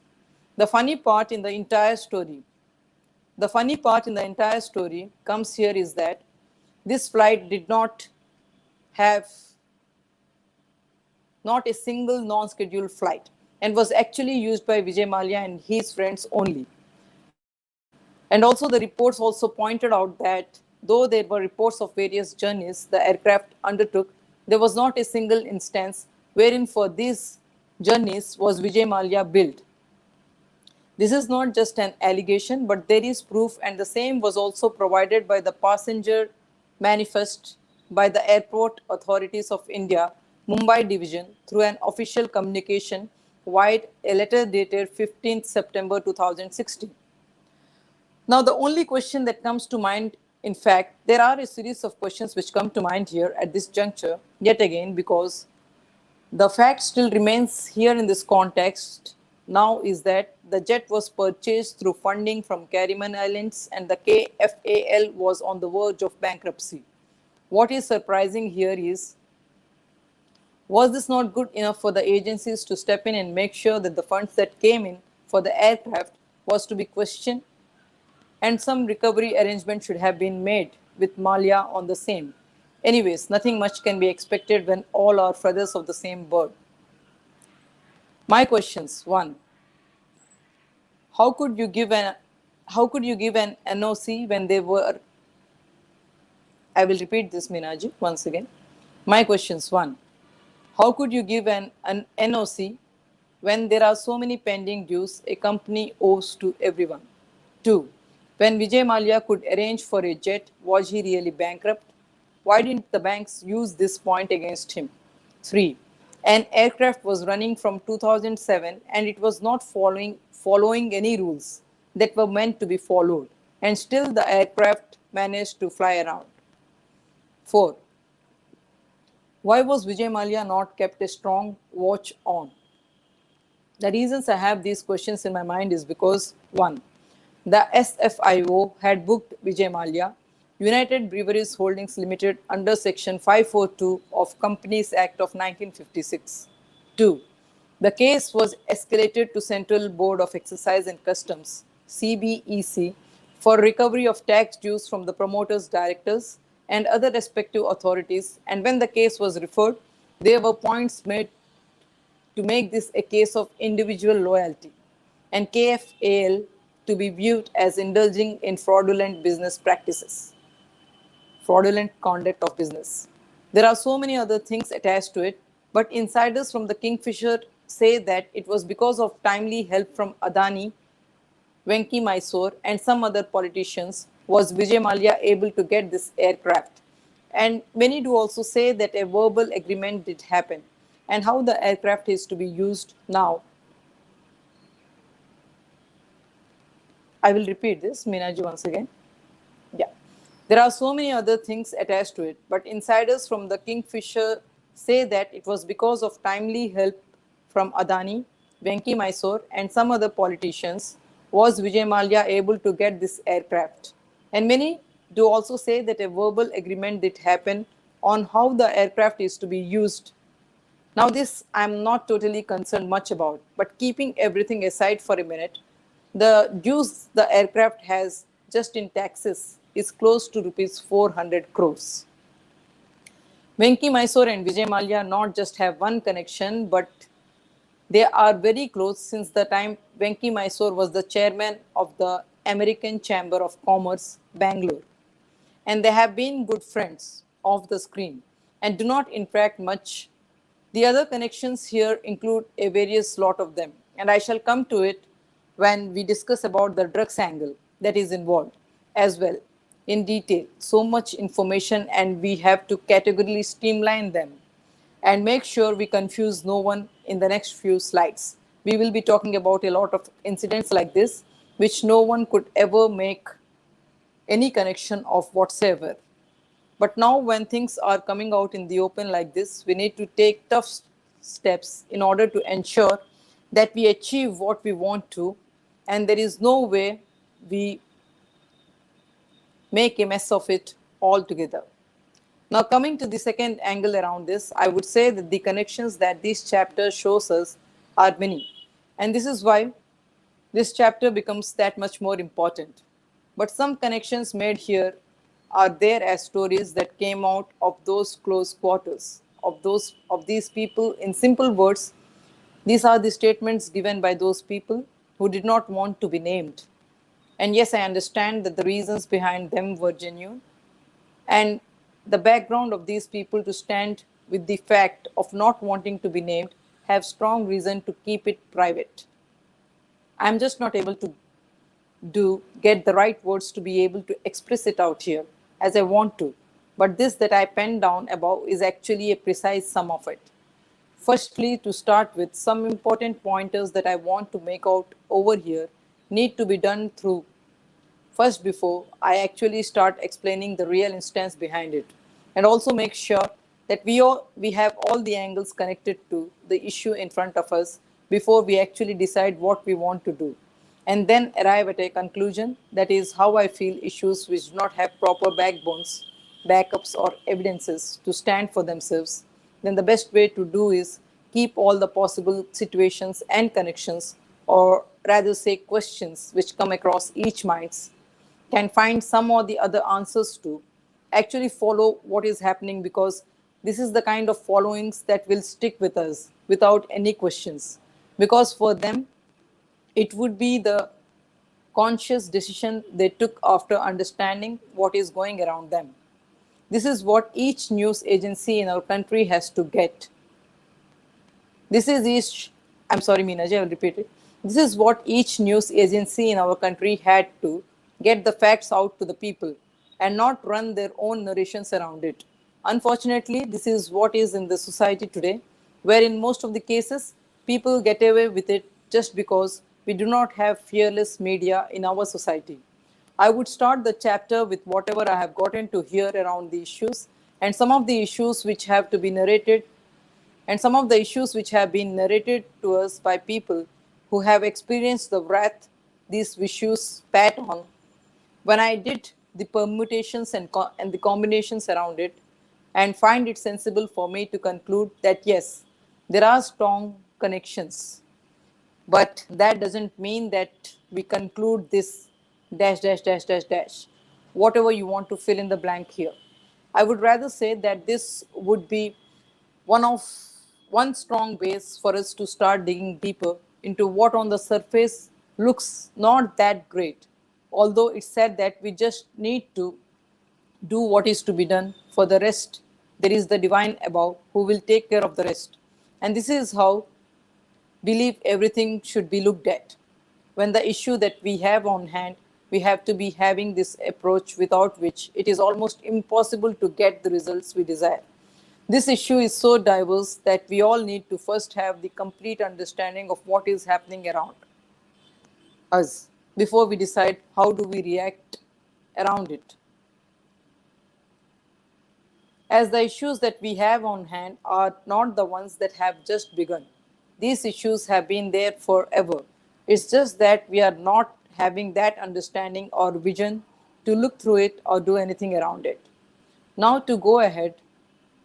Speaker 2: The funny part in the entire story the funny part in the entire story comes here is that this flight did not have not a single non-scheduled flight and was actually used by Vijay Mallya and his friends only. And also the reports also pointed out that though there were reports of various journeys the aircraft undertook, there was not a single instance wherein for these journeys was Vijay Mallya billed. This is not just an allegation, but there is proof, and the same was also provided by the passenger manifest by the Airport Authorities of India, Mumbai Division, through an official communication via a letter dated 15th September 2016. Now, the only question that comes to mind, in fact, there are a series of questions which come to mind here at this juncture, yet again, because the fact still remains here in this context now is that the jet was purchased through funding from Carriman Islands and the KFAL was on the verge of bankruptcy. What is surprising here is, was this not good enough for the agencies to step in and make sure that the funds that came in for the aircraft was to be questioned and some recovery arrangement should have been made with Mallya on the same? Anyways, nothing much can be expected when all are feathers of the same bird. My questions: one, how could you give an NOC when they were? I will repeat this, Minaji, once again. My questions: one, how could you give an NOC when there are so many pending dues a company owes to everyone? Two, when Vijay Mallya could arrange for a jet, was he really bankrupt? Why didn't the banks use this point against him? 3. An aircraft was running from 2007 and it was not following any rules that were meant to be followed, and still the aircraft managed to fly around. 4. Why was Vijay Mallya not kept a strong watch on? The reasons I have these questions in my mind is because 1. The SFIO had booked Vijay Mallya United Breweries Holdings Limited under Section 542 of Companies Act of 1956. 2. The case was escalated to Central Board of Excise and Customs (CBEC) for recovery of tax dues from the promoters, directors, and other respective authorities, and when the case was referred, there were points made to make this a case of individual loyalty, and KFAL to be viewed as indulging in fraudulent conduct of business. There are so many other things attached to it, but insiders from the Kingfisher say that it was because of timely help from Adani, Venki Mysore, and some other politicians was Vijay Mallya able to get this aircraft. And many do also say that a verbal agreement did happen. And how the aircraft is to be used now. I will repeat this, Meenaji, once again. Yeah. There are so many other things attached to it, but insiders from the Kingfisher say that it was because of timely help from Adani, Venki Mysore, and some other politicians was Vijay Mallya able to get this aircraft. And many do also say that a verbal agreement did happen on how the aircraft is to be used. Now, this I'm not totally concerned much about, but keeping everything aside for a minute, the dues the aircraft has just in taxes is close to rupees 400 crores. Venki Mysore and Vijay Mallya not just have one connection, but they are very close since the time Venki Mysore was the chairman of the American Chamber of Commerce, Bangalore. And they have been good friends off the screen and do not interact much. The other connections here include a various lot of them, and I shall come to it when we discuss about the drugs angle that is involved as well in detail. So much information, and we have to categorically streamline them and make sure we confuse no one in the next few slides. We will be talking about a lot of incidents like this, which no one could ever make any connection of whatsoever. But now, when things are coming out in the open like this, we need to take tough steps in order to ensure that we achieve what we want to, and there is no way we make a mess of it altogether. Now, coming to the second angle around this, I would say that the connections that this chapter shows us are many. And this is why this chapter becomes that much more important. But some connections made here are there as stories that came out of those close quarters, of these people. In simple words, these are the statements given by those people who did not want to be named. And yes, I understand that the reasons behind them were genuine. And the background of these people to stand with the fact of not wanting to be named have strong reason to keep it private. I'm just not able to get the right words to be able to express it out here as I want to. But this that I penned down above is actually a precise sum of it. Firstly, to start with, some important pointers that I want to make out over here need to be done through first before I actually start explaining the real instance behind it, and also make sure that we have all the angles connected to the issue in front of us before we actually decide what we want to do, and then arrive at a conclusion. That is how I feel issues which do not have proper backbones, backups, or evidences to stand for themselves, then the best way to do is keep all the possible situations and connections, or rather say questions which come across each minds, can find some or the other answers to, actually follow what is happening, because this is the kind of followings that will stick with us without any questions. Because for them, it would be the conscious decision they took after understanding what is going around them. This is what each news agency in our country has to get. This is each, I'm sorry, Meenaji, I will repeat it. This is what each news agency in our country had to get the facts out to the people and not run their own narrations around it. Unfortunately, this is what is in the society today, where in most of the cases, people get away with it just because we do not have fearless media in our society. I would start the chapter with whatever I have gotten to hear around the issues, and some of the issues which have to be narrated, and some of the issues which have been narrated to us by people who have experienced the wrath these issues spat on. When I did the permutations and the combinations around it, and find it sensible for me to conclude that yes, there are strong connections, but that doesn't mean that we conclude this dash dash dash dash dash, whatever you want to fill in the blank here. I would rather say that this would be one of one strong base for us to start digging deeper into what on the surface looks not that great, although it's said that we just need to do what is to be done. For the rest, there is the divine above who will take care of the rest. And this is how believe everything should be looked at. When the issue that we have on hand, we have to be having this approach without which it is almost impossible to get the results we desire. This issue is so diverse that we all need to first have the complete understanding of what is happening around us before we decide how do we react around it. As the issues that we have on hand are not the ones that have just begun. These issues have been there forever. It's just that we are not having that understanding or vision to look through it or do anything around it. Now, to go ahead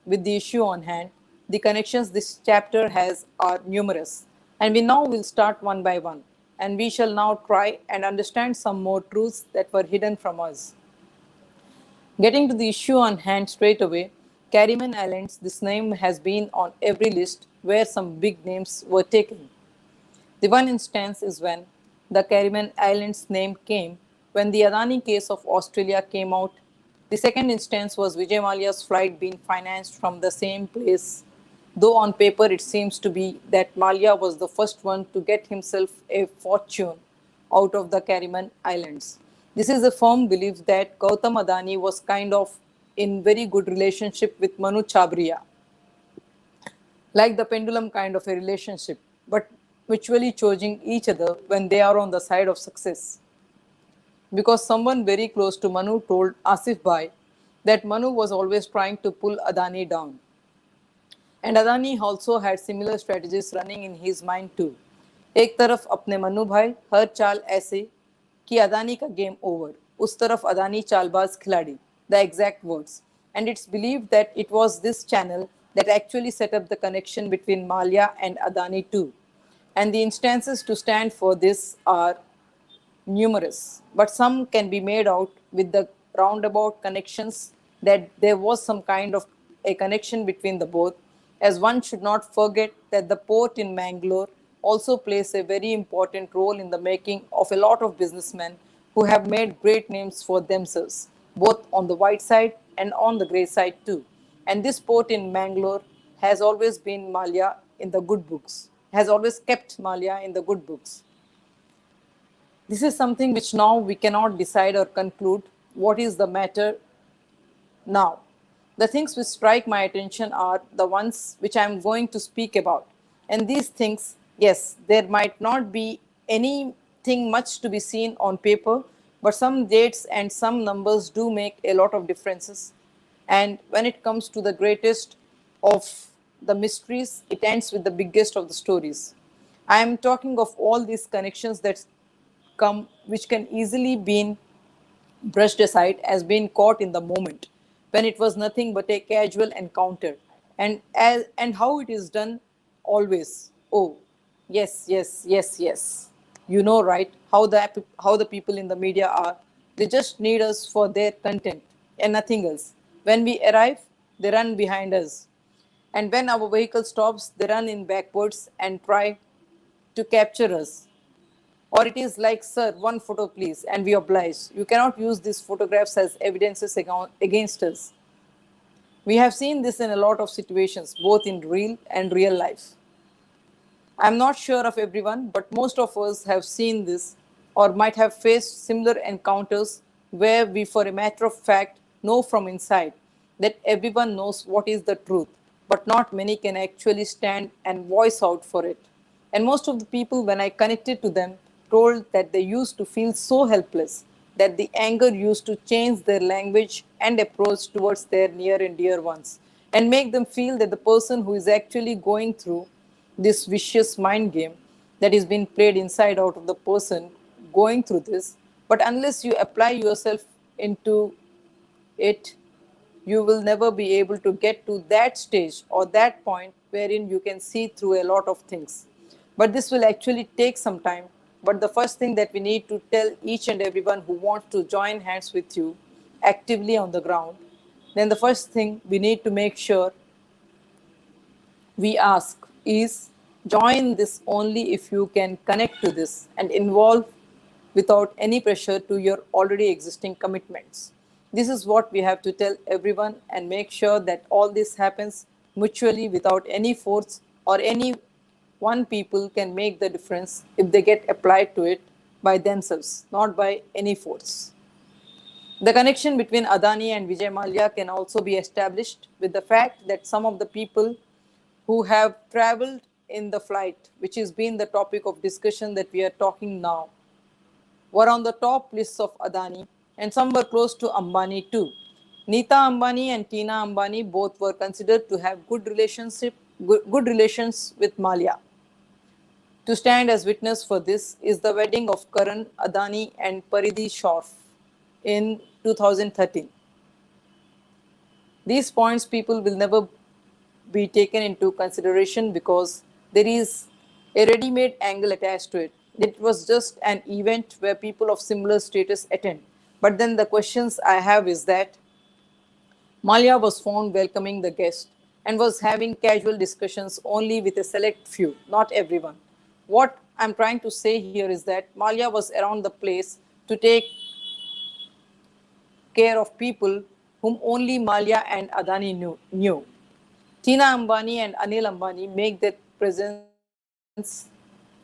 Speaker 2: with the issue on hand, the connections this chapter has are numerous, and we now will start one by one, and we shall now try and understand some more truths that were hidden from us. Getting to the issue on hand straight away, Carriman Islands, this name has been on every list where some big names were taken. The one instance is when the Carriman Islands name came when the Adani case of Australia came out. The second instance was Vijay Mallya's flight being financed from the same place, though on paper it seems to be that Mallya was the first one to get himself a fortune out of the Carriman Islands. This is a firm belief that Gautam Adani was kind of in very good relationship with Manu Chabria, like the pendulum kind of a relationship, but mutually choosing each other when they are on the side of success. Because someone very close to Manu told Asif Bhai that Manu was always trying to pull Adani down. And Adani also had similar strategies running in his mind too. एक तरफ अपने मनु भाई हर चाल ऐसे कि अदानी का game over, उस तरफ अदानी चालबाज खिलाड़ी, the exact words. And it's believed that it was this channel that actually set up the connection between Mallya and Adani too. And the instances to stand for this are numerous, but some can be made out with the roundabout connections that there was some kind of a connection between the both, as one should not forget that the port in Mangalore also plays a very important role in the making of a lot of businessmen who have made great names for themselves, both on the white side and on the grey side too. And this port in Mangalore has always been Mallya in the good books, has always kept Mallya in the good books. This is something which now we cannot decide or conclude what is the matter now. The things which strike my attention are the ones which I am going to speak about. And these things, yes, there might not be anything much to be seen on paper, but some dates and some numbers do make a lot of differences. And when it comes to the greatest of the mysteries, it ends with the biggest of the stories. I am talking of all these connections that come, which can easily be brushed aside as being caught in the moment when it was nothing but a casual encounter, and how it is done always. Oh, yes, yes, yes, yes. You know, right? How the people in the media are. They just need us for their content and nothing else. When we arrive, they run behind us, and when our vehicle stops, they run in backwards and try to capture us. Or it is like, sir, one photo please, and we oblige. You cannot use these photographs as evidences against us. We have seen this in a lot of situations, both in real life. I'm not sure of everyone, but most of us have seen this or might have faced similar encounters where we, for a matter of fact, know from inside that everyone knows what is the truth, but not many can actually stand and voice out for it. And most of the people, when I connected to them, told that they used to feel so helpless that the anger used to change their language and approach towards their near and dear ones and make them feel that the person who is actually going through this vicious mind game that is being played inside out of the person going through this, but unless you apply yourself into it, you will never be able to get to that stage or that point wherein you can see through a lot of things. But this will actually take some time. But the first thing that we need to tell each and everyone who wants to join hands with you actively on the ground, then the first thing we need to make sure we ask is join this only if you can connect to this and involve without any pressure to your already existing commitments. This is what we have to tell everyone and make sure that all this happens mutually without any force, or any one people can make the difference if they get applied to it by themselves, not by any force. The connection between Adani and Vijay Mallya can also be established with the fact that some of the people who have traveled in the flight, which has been the topic of discussion that we are talking now, were on the top lists of Adani, and some were close to Ambani too. Neeta Ambani and Tina Ambani both were considered to have good relations with Mallya. To stand as witness for this is the wedding of Karan Adani and Paridhi Shroff in 2013. These points people will never be taken into consideration because there is a ready-made angle attached to it. It was just an event where people of similar status attend. But then the questions I have is that Malia was found welcoming the guest and was having casual discussions only with a select few, not everyone. What I'm trying to say here is that Malia was around the place to take care of people whom only Malia and Adani knew. Tina Ambani and Anil Ambani make their presence,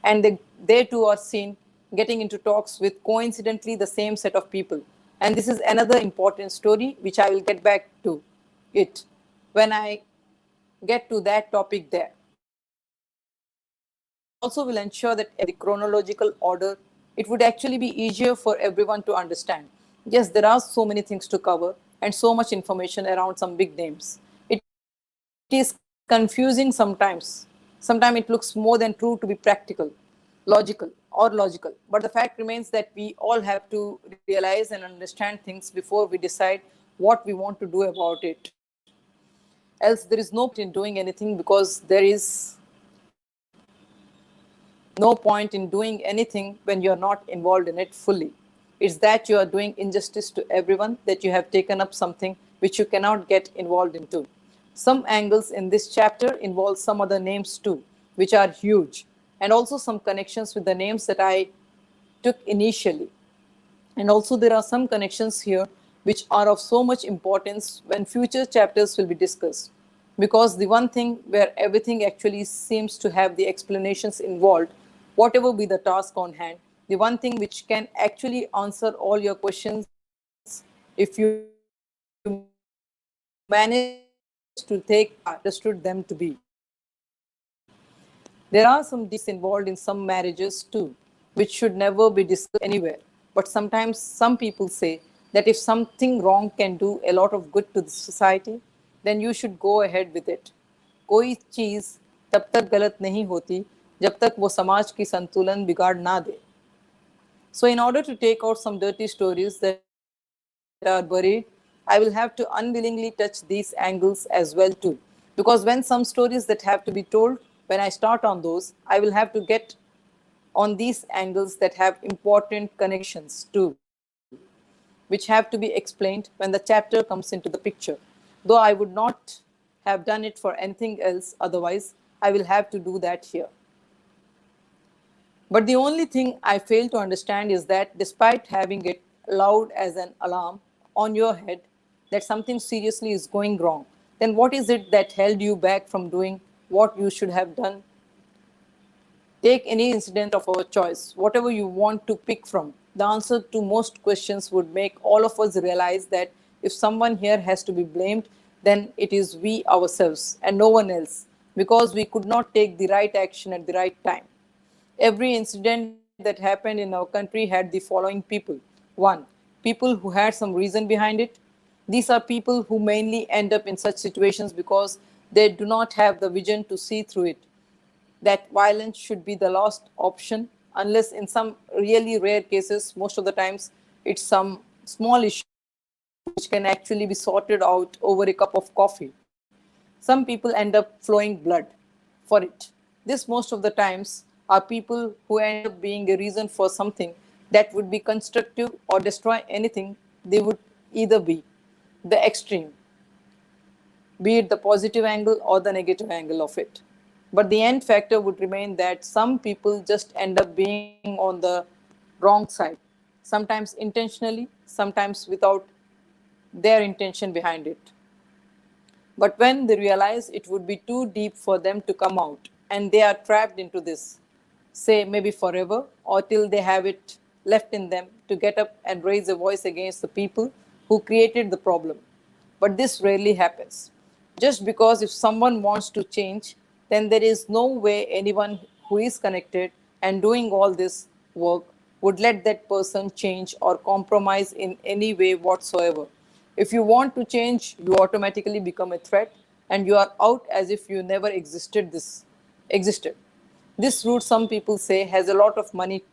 Speaker 2: and they too are seen getting into talks with coincidentally the same set of people. And this is another important story which I will get back to it when I get to that topic there. I also will ensure that the chronological order, it would actually be easier for everyone to understand. Yes, there are so many things to cover and so much information around some big names. It is confusing sometimes. Sometimes it looks more than true to be practical, logical. But the fact remains that we all have to realize and understand things before we decide what we want to do about it. Else, there is no point in doing anything because there is no point in doing anything when you're not involved in it fully. It's that you are doing injustice to everyone that you have taken up something which you cannot get involved into. Some angles in this chapter involve some other names too, which are huge, and also some connections with the names that I took initially. And also, there are some connections here which are of so much importance when future chapters will be discussed. Because the one thing where everything actually seems to have the explanations involved, whatever be the task on hand, the one thing which can actually answer all your questions if you manage to take part in it is the way you understood them to be. There are some details involved in some marriages too, which should never be discussed anywhere. But sometimes some people say that if something wrong can do a lot of good to the society, then you should go ahead with it. कोई चीज़ तब तक गलत नहीं होती जब तक वो समाज की संतुलन बिगाड़ ना दे. So, in order to take out some dirty stories that are buried, I will have to unwillingly touch these angles as well too. Because when some stories that have to be told, when I start on those, I will have to get on these angles that have important connections too, which have to be explained when the chapter comes into the picture. Though I would not have done it for anything else otherwise, I will have to do that here. But the only thing I fail to understand is that despite having it loud as an alarm on your head that something seriously is going wrong, then what is it that held you back from doing what you should have done? Take any incident of our choice, whatever you want to pick from. The answer to most questions would make all of us realize that if someone here has to be blamed, then it is we ourselves and no one else, because we could not take the right action at the right time. Every incident that happened in our country had the following people. One, people who had some reason behind it. These are people who mainly end up in such situations because they do not have the vision to see through it, that violence should be the last option, unless in some really rare cases, most of the times it's some small issue which can actually be sorted out over a cup of coffee. Some people end up flowing blood for it. This, most of the times, are people who end up being a reason for something that would be constructive or destroy anything. They would either be the extreme, be it the positive angle or the negative angle of it. But the end factor would remain that some people just end up being on the wrong side, sometimes intentionally, sometimes without their intention behind it. But when they realize it would be too deep for them to come out, and they are trapped into this, say maybe forever, or till they have it left in them to get up and raise a voice against the people who created the problem. But this rarely happens. Just because if someone wants to change, then there is no way anyone who is connected and doing all this work would let that person change or compromise in any way whatsoever. If you want to change, you automatically become a threat and you are out as if you never existed. This route, some people say, has a lot of money,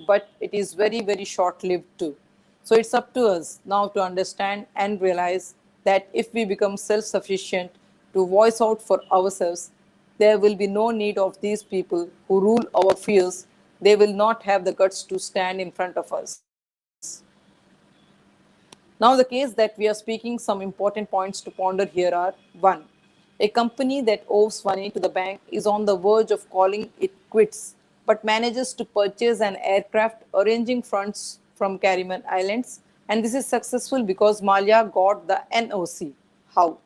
Speaker 2: but it is very, very short lived too. So it's up to us now to understand and realize that if we become self sufficient to voice out for ourselves, there will be no need of these people who rule our fears. They will not have the guts to stand in front of us. Now, the case that we are speaking, some important points to ponder here are: 1. A company that owes money to the bank is on the verge of calling it quits, but manages to purchase an aircraft arranging funds from Carriman Islands. And this is successful because Malia got the NOC. How?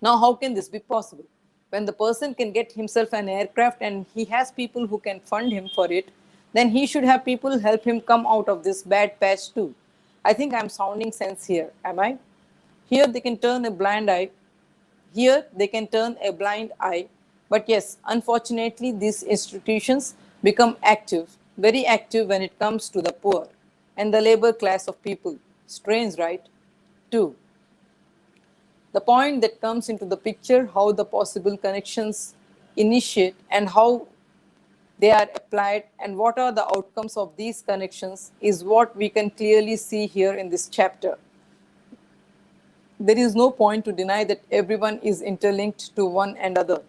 Speaker 2: Now, how can this be possible? When the person can get himself an aircraft and he has people who can fund him for it, then he should have people help him come out of this bad patch too. I think I'm sounding sense here, am I? Here they can turn a blind eye. Here they can turn a blind eye. But yes, unfortunately, these institutions become active, very active when it comes to the poor and the labor class of people. Strange, right? 2. The point that comes into the picture, how the possible connections initiate and how they are applied and what are the outcomes of these connections, is what we can clearly see here in this chapter. There is no point to deny that everyone is interlinked to one another.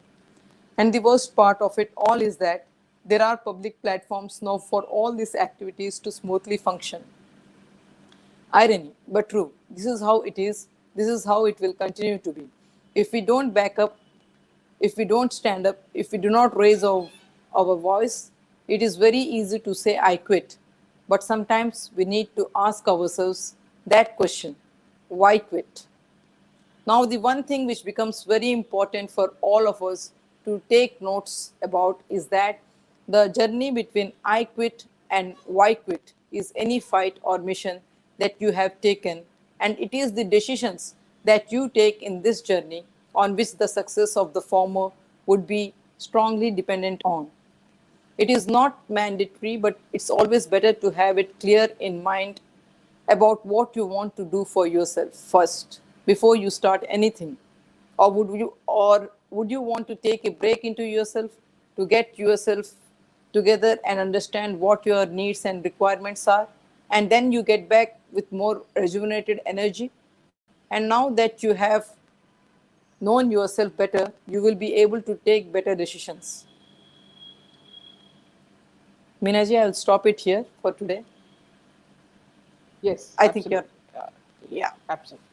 Speaker 2: And the worst part of it all is that there are public platforms now for all these activities to smoothly function. Irony, but true. This is how it is. This is how it will continue to be. If we don't back up, if we don't stand up, if we do not raise our voice, it is very easy to say, I quit. But sometimes we need to ask ourselves that question: why quit? Now, the one thing which becomes very important for all of us to take notes about is that the journey between I quit and why quit is any fight or mission that you have taken, and it is the decisions that you take in this journey on which the success of the former would be strongly dependent on. It is not mandatory, but it's always better to have it clear in mind about what you want to do for yourself first before you start anything. Or would you want to take a break into yourself to get yourself together and understand what your needs and requirements are, and then you get back with more rejuvenated energy? And now that you have known yourself better, you will be able to take better decisions. Minaji, I'll stop it here for today.
Speaker 1: Yes,
Speaker 2: I think
Speaker 1: absolutely.
Speaker 2: yeah.
Speaker 1: Absolutely.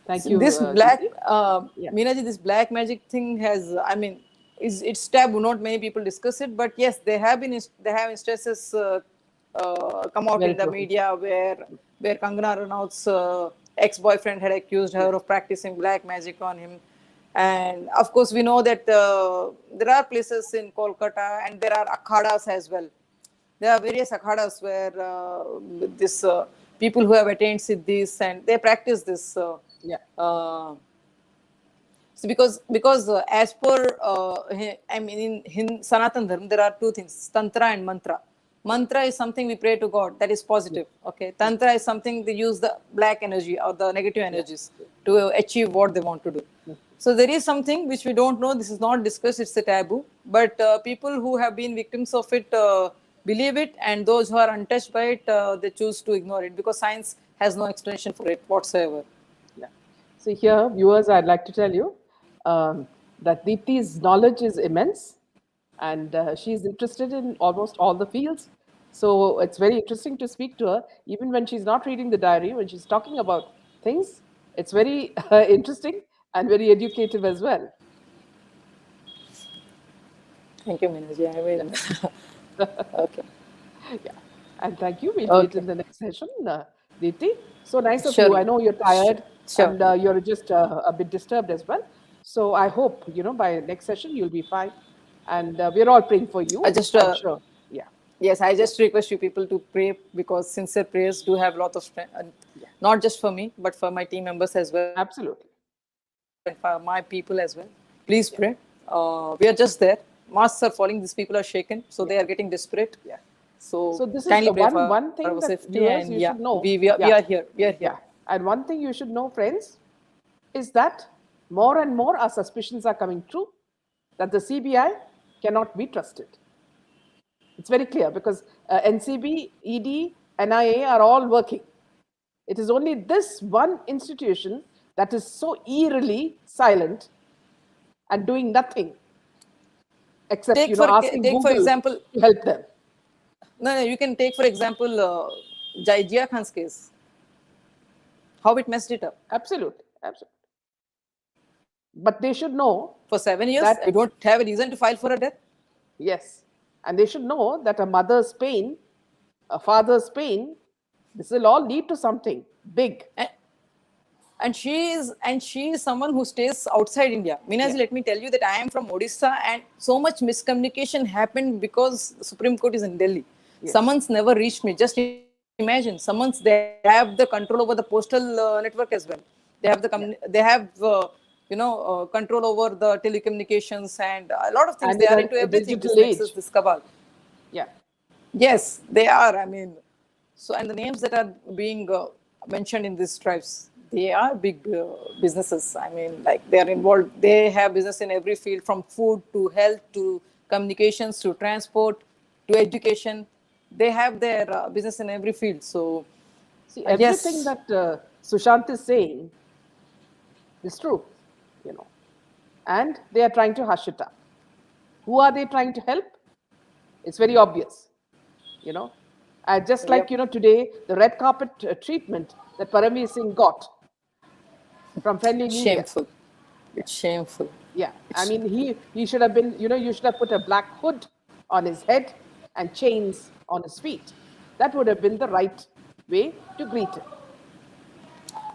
Speaker 1: Thank you.
Speaker 2: This black,
Speaker 1: Deepti. Yeah.
Speaker 2: Minaji, this black magic thing has, I mean, it's taboo. Not many people discuss it, but yes, there have instances come out
Speaker 1: Very
Speaker 2: in the
Speaker 1: true.
Speaker 2: media where Kangana Ranaut's ex-boyfriend had accused her of practicing black magic on him. And of course, we know that there are places in Kolkata and there are akhadas as well. There are various akhadas where this people who have attained siddhis and they practice this.
Speaker 1: Yeah.
Speaker 2: So because as per I mean in Sanatan Dharma there are two things: tantra and mantra. Mantra is something we pray to God, that is positive. Okay, tantra is something they use the black energy or the negative energies to achieve what they want to do. So there is something which we don't know. This is not discussed. It's a taboo. But people who have been victims of it believe it, and those who are untouched by it, they choose to ignore it because science has no explanation for it whatsoever.
Speaker 1: Yeah. So here, viewers, I'd like to tell you that Deepti's knowledge is immense, and she's interested in almost all the fields. So it's very interesting to speak to her, even when she's not reading the diary, when she's talking about things. It's very interesting and very educative as well.
Speaker 2: Thank you, Minaji. I
Speaker 1: Yeah.
Speaker 2: mean, okay.
Speaker 1: Yeah. And thank you. We'll meet
Speaker 2: Okay.
Speaker 1: in the next session, Deepti. So nice of you. I
Speaker 2: Surely.
Speaker 1: know you're tired
Speaker 2: Sure.
Speaker 1: and you're just a bit disturbed as well. So I hope, by next session, you'll be fine. And we're all praying for
Speaker 2: I
Speaker 1: you,
Speaker 2: just,
Speaker 1: I'm sure. Yeah.
Speaker 2: yes, I
Speaker 1: So,
Speaker 2: just request you people to pray because sincere prayers do have a lot of strength,
Speaker 1: yeah,
Speaker 2: not just for me, but for my team members as well and for
Speaker 1: absolutely.
Speaker 2: my people as well. Please pray.
Speaker 1: Yeah.
Speaker 2: We are just there. Masks are falling. These people are shaken, so they are
Speaker 1: Yeah.
Speaker 2: getting desperate.
Speaker 1: Yeah.
Speaker 2: So
Speaker 1: So this is
Speaker 2: kindly pray for our
Speaker 1: one thing
Speaker 2: safety.
Speaker 1: that
Speaker 2: And
Speaker 1: viewers
Speaker 2: yeah,
Speaker 1: you should know.
Speaker 2: we are
Speaker 1: Yeah.
Speaker 2: here. We are here.
Speaker 1: Yeah. And one thing you should know, friends, is that more and more our suspicions are coming true that the CBI cannot be trusted. It's very clear because NCB, ED, NIA are all working. It is only this one institution that is so eerily silent and doing nothing except, asking
Speaker 2: Take for
Speaker 1: Google
Speaker 2: example.
Speaker 1: to help them.
Speaker 2: No, you can take for example Jia Khan's case. How it messed it up.
Speaker 1: Absolutely, absolutely. But they should know
Speaker 2: For 7 years,
Speaker 1: that,
Speaker 2: we don't have a reason to file for a death.
Speaker 1: yes, and they should know that a mother's pain, a father's pain, this will all lead to something big.
Speaker 2: And she is someone who stays outside India.
Speaker 1: Yeah.
Speaker 2: Minaji, let me tell you that I am from Odisha, and so much miscommunication happened because the Supreme Court is in Delhi.
Speaker 1: Yes.
Speaker 2: Summons never reached me. Just imagine, summons, they have the control over the postal network as well. They have control over the telecommunications and a lot of things.
Speaker 1: And
Speaker 2: They
Speaker 1: in
Speaker 2: are into
Speaker 1: a
Speaker 2: everything.
Speaker 1: digital
Speaker 2: This nexus,
Speaker 1: age.
Speaker 2: this cabal.
Speaker 1: Yeah.
Speaker 2: Yes, they are. I mean, so and the names that are being mentioned in these tribes, they are big businesses. I mean, like they are involved. They have business in every field, from food to health to communications to transport to education. They have their business in every field. So,
Speaker 1: See, everything
Speaker 2: yes,
Speaker 1: that Sushant is saying is true, and they are trying to hush it up. Who are they trying to help? It's very obvious, you know. Just like,
Speaker 2: yep,
Speaker 1: today, the red carpet treatment that Paramveer Singh got from Friendly Media.
Speaker 2: shameful. It's shameful.
Speaker 1: Yeah, I
Speaker 2: It's
Speaker 1: mean, he should have been, you should have put a black hood on his head and chains on his feet. That would have been the right way to greet him.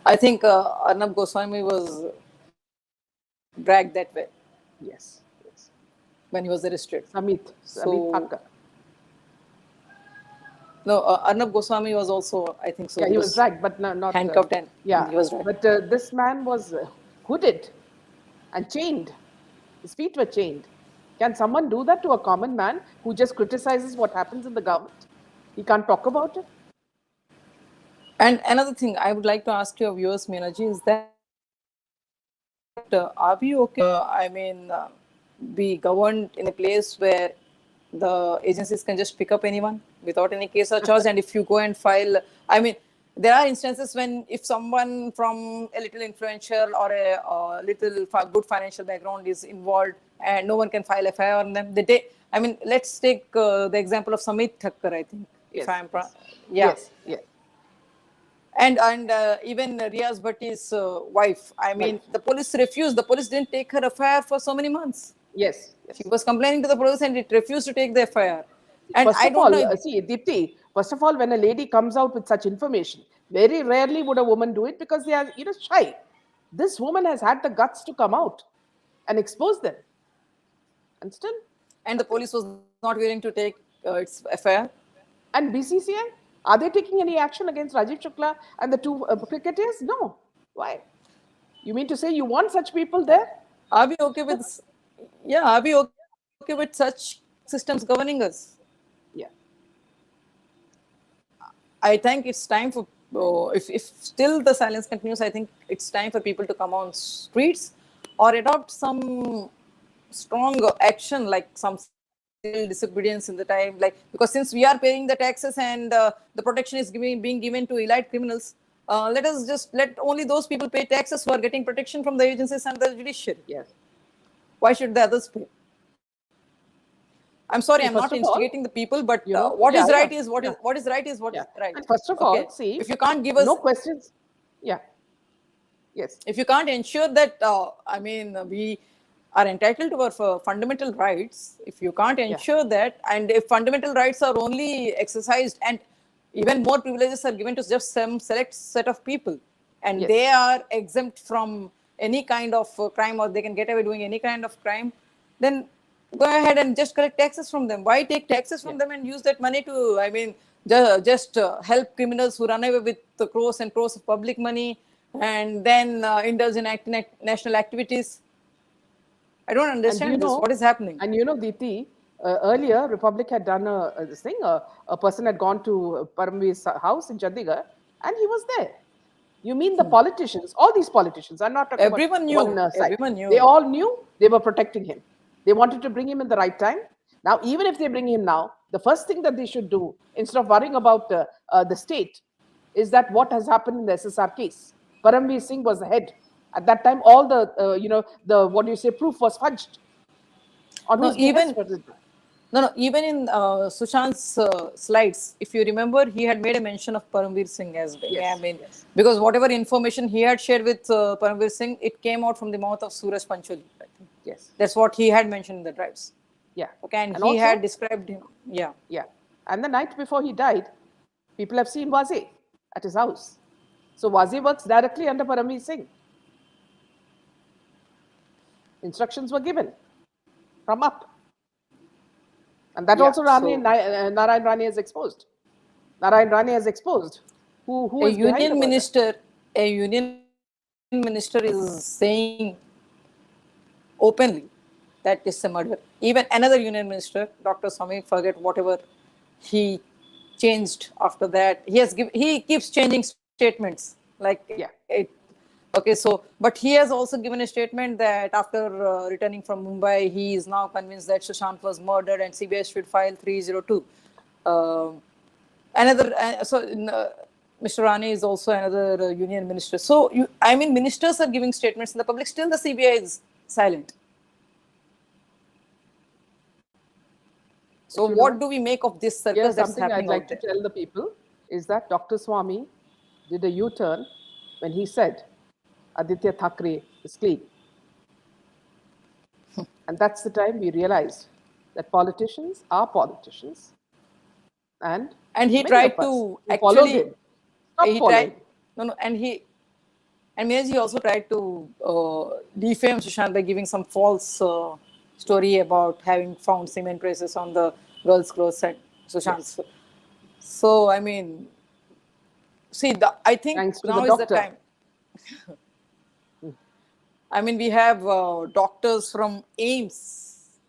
Speaker 2: I think Arnab Goswami was dragged that way
Speaker 1: Yes, yes.
Speaker 2: when he was arrested.
Speaker 1: Samit
Speaker 2: So
Speaker 1: Thakkar.
Speaker 2: no, Arnab Goswami was also, I think so.
Speaker 1: Yeah, he was dragged, but not.
Speaker 2: Handcuffed and
Speaker 1: Yeah,
Speaker 2: he was dragged.
Speaker 1: but this man was hooded and chained. His feet were chained. Can someone do that to a common man who just criticizes what happens in the government? He can't talk about it.
Speaker 2: And another thing I would like to ask your viewers, Meenaji, is that are we okay? Be governed in a place where the agencies can just pick up anyone without any case or charge, and if you go and file, there are instances when if someone from a little influential or a little good financial background is involved, and no one can file FIR on them. Let's take the example of Samit Thakkar. I think,
Speaker 1: Yes.
Speaker 2: if I'm
Speaker 1: yeah. Yes.
Speaker 2: And even Riaz Bhatti's wife.
Speaker 1: Right.
Speaker 2: The police refused. The police didn't take her FIR for so many months.
Speaker 1: Yes.
Speaker 2: She was complaining to the police, and it refused to take the FIR. And
Speaker 1: First
Speaker 2: I
Speaker 1: of
Speaker 2: don't
Speaker 1: all,
Speaker 2: know.
Speaker 1: see, Deepti, first of all, when a lady comes out with such information, very rarely would a woman do it because they are, shy. This woman has had the guts to come out and expose them. And still.
Speaker 2: And the police was not willing to take its FIR.
Speaker 1: And BCCI, are they taking any action against Rajiv Shukla and the two cricketers? No. Why? You mean to say you want such people there?
Speaker 2: Are we okay with? Yeah, are we okay with such systems governing us?
Speaker 1: Yeah.
Speaker 2: I think it's time for, if still the silence continues, I think it's time for people to come on streets or adopt some strong action, like some civil disobedience in the time, because since we are paying the taxes and the protection is being given to elite criminals, let only those people pay taxes who are getting protection from the agencies and the judiciary.
Speaker 1: Yes.
Speaker 2: Why should the others pay? I'm sorry,
Speaker 1: See,
Speaker 2: I'm not
Speaker 1: first of all,
Speaker 2: instigating the people, but what
Speaker 1: yeah,
Speaker 2: is
Speaker 1: yeah,
Speaker 2: right is what
Speaker 1: yeah.
Speaker 2: is what is right is what
Speaker 1: Yeah.
Speaker 2: is right.
Speaker 1: And first of
Speaker 2: Okay,
Speaker 1: all, see,
Speaker 2: if you can't give us,
Speaker 1: no questions. Yeah. Yes.
Speaker 2: if you can't ensure that, we are entitled to our fundamental rights. If you can't
Speaker 1: Yeah.
Speaker 2: ensure that, and if fundamental rights are only exercised and even more privileges are given to just some select set of people, and
Speaker 1: Yes.
Speaker 2: they are exempt from any kind of crime, or they can get away doing any kind of crime, then go ahead and just collect taxes from them. Why take taxes
Speaker 1: Yeah.
Speaker 2: from them and use that money to, just help criminals who run away with the crores and crores of public money and then indulge in national activities? I don't
Speaker 1: And
Speaker 2: understand this. What is happening?
Speaker 1: Deepti, earlier Republic had done this thing. A person had gone to Paramveer's house in Chandigarh, and he was there. You mean the politicians? All these politicians. I'm not talking about
Speaker 2: Everyone
Speaker 1: one
Speaker 2: knew.
Speaker 1: side.
Speaker 2: Everyone
Speaker 1: They
Speaker 2: knew.
Speaker 1: all knew they were protecting him. They wanted to bring him in the right time. Now, even if they bring him now, the first thing that they should do, instead of worrying about the state, is that what has happened in the SSR case. Paramveer Singh was the head. At that time, all the, the, what do you say, proof was fudged. On
Speaker 2: No,
Speaker 1: whose behest
Speaker 2: even
Speaker 1: was it?
Speaker 2: no. Even in Sushant's slides, if you remember, he had made a mention of Paramveer Singh as well.
Speaker 1: Yes, yes,
Speaker 2: Because whatever information he had shared with Paramveer Singh, it came out from the mouth of Suraj Pancholi. I think
Speaker 1: yes,
Speaker 2: that's what he had mentioned in the drives.
Speaker 1: yeah.
Speaker 2: Okay, and
Speaker 1: And
Speaker 2: he had
Speaker 1: also,
Speaker 2: described him. Yeah.
Speaker 1: yeah. And the night before he died, people have seen Waze at his house. So Waze works directly under Paramveer Singh. Instructions were given from up. And that
Speaker 2: Yeah.
Speaker 1: also
Speaker 2: So
Speaker 1: Narayan Rani has exposed. Narayan Rani has exposed who
Speaker 2: a
Speaker 1: is behind the
Speaker 2: union
Speaker 1: murder.
Speaker 2: minister, a union minister is saying openly that is a murder. Even another union minister, Dr. Swami, forget whatever he changed after that. He keeps changing statements like
Speaker 1: Yeah.
Speaker 2: it. Okay, so but he has also given a statement that after returning from Mumbai, he is now convinced that Sushant was murdered and CBI should file 302. Another Mr. Rani is also another union minister. So ministers are giving statements in the public. Still, the CBI is silent. So,
Speaker 1: But
Speaker 2: what do we make of this circus
Speaker 1: here's
Speaker 2: that's
Speaker 1: something I'd
Speaker 2: happening
Speaker 1: like
Speaker 2: out
Speaker 1: to
Speaker 2: there?
Speaker 1: tell the people is that Dr. Swami did a U-turn when he said Aditya Thackeray is clean. And that's the time we realized that politicians are politicians. And
Speaker 2: He
Speaker 1: many
Speaker 2: tried
Speaker 1: of us
Speaker 2: to
Speaker 1: who followed
Speaker 2: actually,
Speaker 1: him stopped
Speaker 2: he tried,
Speaker 1: following.
Speaker 2: no, and he also tried to defame Sushant by giving some false story about having found cement traces on the girl's clothes and Sushant's.
Speaker 1: Yes.
Speaker 2: So, I think
Speaker 1: Thanks to the
Speaker 2: now is the
Speaker 1: doctor.
Speaker 2: time. We have doctors from AIMS.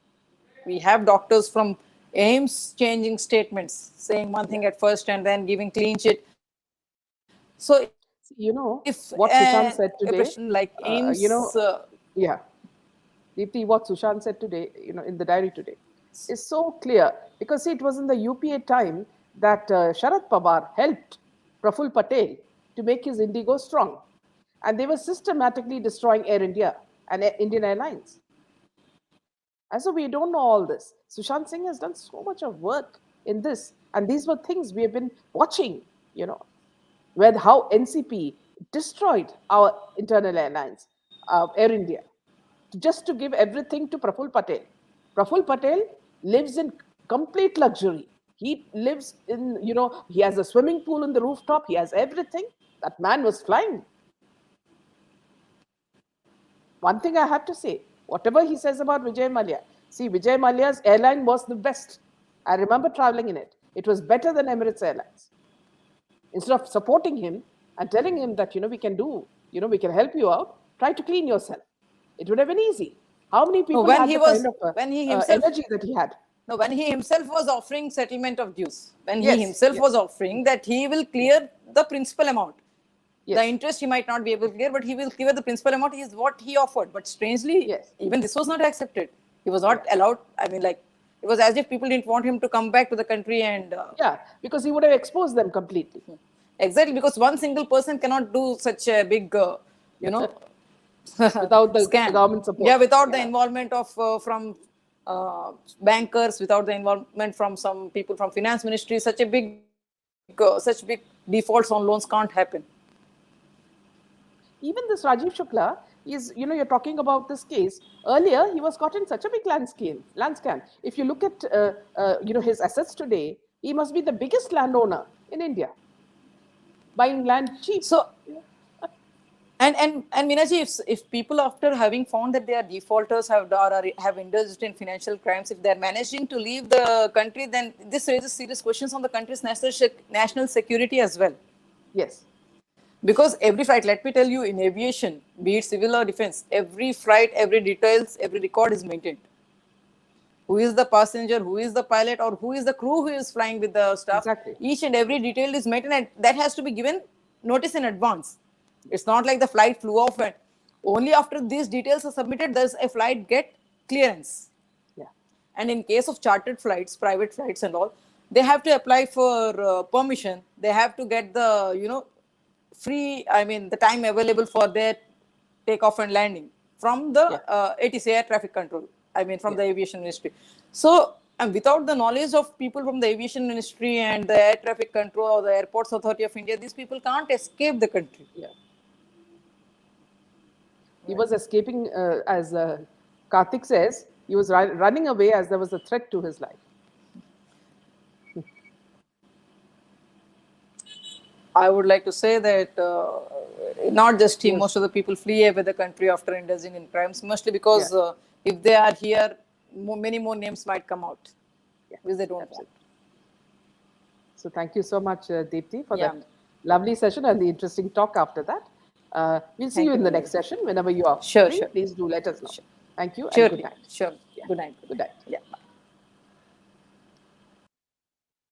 Speaker 2: We have doctors from AIMS changing statements, saying one thing at first and then giving clean sheet. So,
Speaker 1: You know
Speaker 2: if
Speaker 1: what Sushant said
Speaker 2: a
Speaker 1: today?
Speaker 2: person like AIMS,
Speaker 1: Yeah. Deepti, what Sushant said today, in the diary today, is so clear because see, it was in the UPA time that Sharad Pawar helped Praful Patel to make his Indigo strong, and they were systematically destroying Air India and Indian Airlines. And so we don't know all this. Sushant Singh has done so much of work in this, and these were things we have been watching, where how NCP destroyed our internal airlines, Air India, just to give everything to Praful Patel. Praful Patel lives in complete luxury. He lives in, he has a swimming pool in the rooftop. He has everything. That man was flying. One thing I have to say, whatever he says about Vijay Mallya, see, Vijay Mallya's airline was the best. I remember traveling in it. It was better than Emirates Airlines. Instead of supporting him and telling him that, we can do, we can help you out, try to clean yourself. It would have been easy. How many people had the kind of energy that he had?
Speaker 2: No, when he himself was offering settlement of dues, when he
Speaker 1: Yes,
Speaker 2: himself
Speaker 1: yes.
Speaker 2: was offering that he will clear the principal amount.
Speaker 1: Yes.
Speaker 2: The interest he might not be able to clear, but he will clear the principal amount is what he offered. But strangely,
Speaker 1: Yes.
Speaker 2: even this was not accepted. He was not allowed. It was as if people didn't want him to come back to the country and.
Speaker 1: Yeah, because he would have exposed them completely.
Speaker 2: Exactly, because one single person cannot do such a big, you know,
Speaker 1: without the
Speaker 2: scam.
Speaker 1: government support.
Speaker 2: Yeah, without the
Speaker 1: Yeah.
Speaker 2: involvement of from bankers, without the involvement from some people from finance ministry, such big defaults on loans can't happen.
Speaker 1: Even this Rajiv Shukla is, you're talking about this case. Earlier, he was caught in such a big land scam. If you look at, his assets today, he must be the biggest landowner in India, buying land cheap.
Speaker 2: So, and Minaji, if people after having found that they are defaulters have indulged in financial crimes, if they are managing to leave the country, then this raises serious questions on the country's national security as well.
Speaker 1: Yes.
Speaker 2: Because every flight, let me tell you, in aviation, be it civil or defense, every flight, every details, every record is maintained. Who is the passenger, who is the pilot, or who is the crew who is flying with the staff?
Speaker 1: Exactly.
Speaker 2: Each and every detail is maintained, and that has to be given notice in advance. It's not like the flight flew off and only after these details are submitted does a flight get clearance.
Speaker 1: Yeah.
Speaker 2: And in case of chartered flights, private flights and all, they have to apply for permission. They have to get the, the time available for their takeoff and landing from the
Speaker 1: Yeah.
Speaker 2: ATC, air traffic control. From
Speaker 1: Yeah.
Speaker 2: the aviation ministry. So, and without the knowledge of people from the aviation ministry and the air traffic control or the airports authority of India, these people can't escape the country.
Speaker 1: Yeah. He was escaping, as Karthik says, he was running away as there was a threat to his life.
Speaker 2: I would like to say that not just him,
Speaker 1: Yes.
Speaker 2: most of the people flee away the country after indulging in crimes, mostly because
Speaker 1: Yeah.
Speaker 2: if they are here, many more names might come out, which they don't want.
Speaker 1: Absolutely. So thank you so much, Deepti, for
Speaker 2: Yeah.
Speaker 1: that lovely session and the interesting talk after that. We'll see
Speaker 2: Thank
Speaker 1: you in
Speaker 2: you,
Speaker 1: the
Speaker 2: Nidhi.
Speaker 1: next session whenever you are
Speaker 2: Sure,
Speaker 1: free.
Speaker 2: sure.
Speaker 1: Please do let us know. Thank you and
Speaker 2: Sure,
Speaker 1: good night.
Speaker 2: sure.
Speaker 1: Yeah.
Speaker 2: Good night.
Speaker 1: Good night.
Speaker 2: Yeah.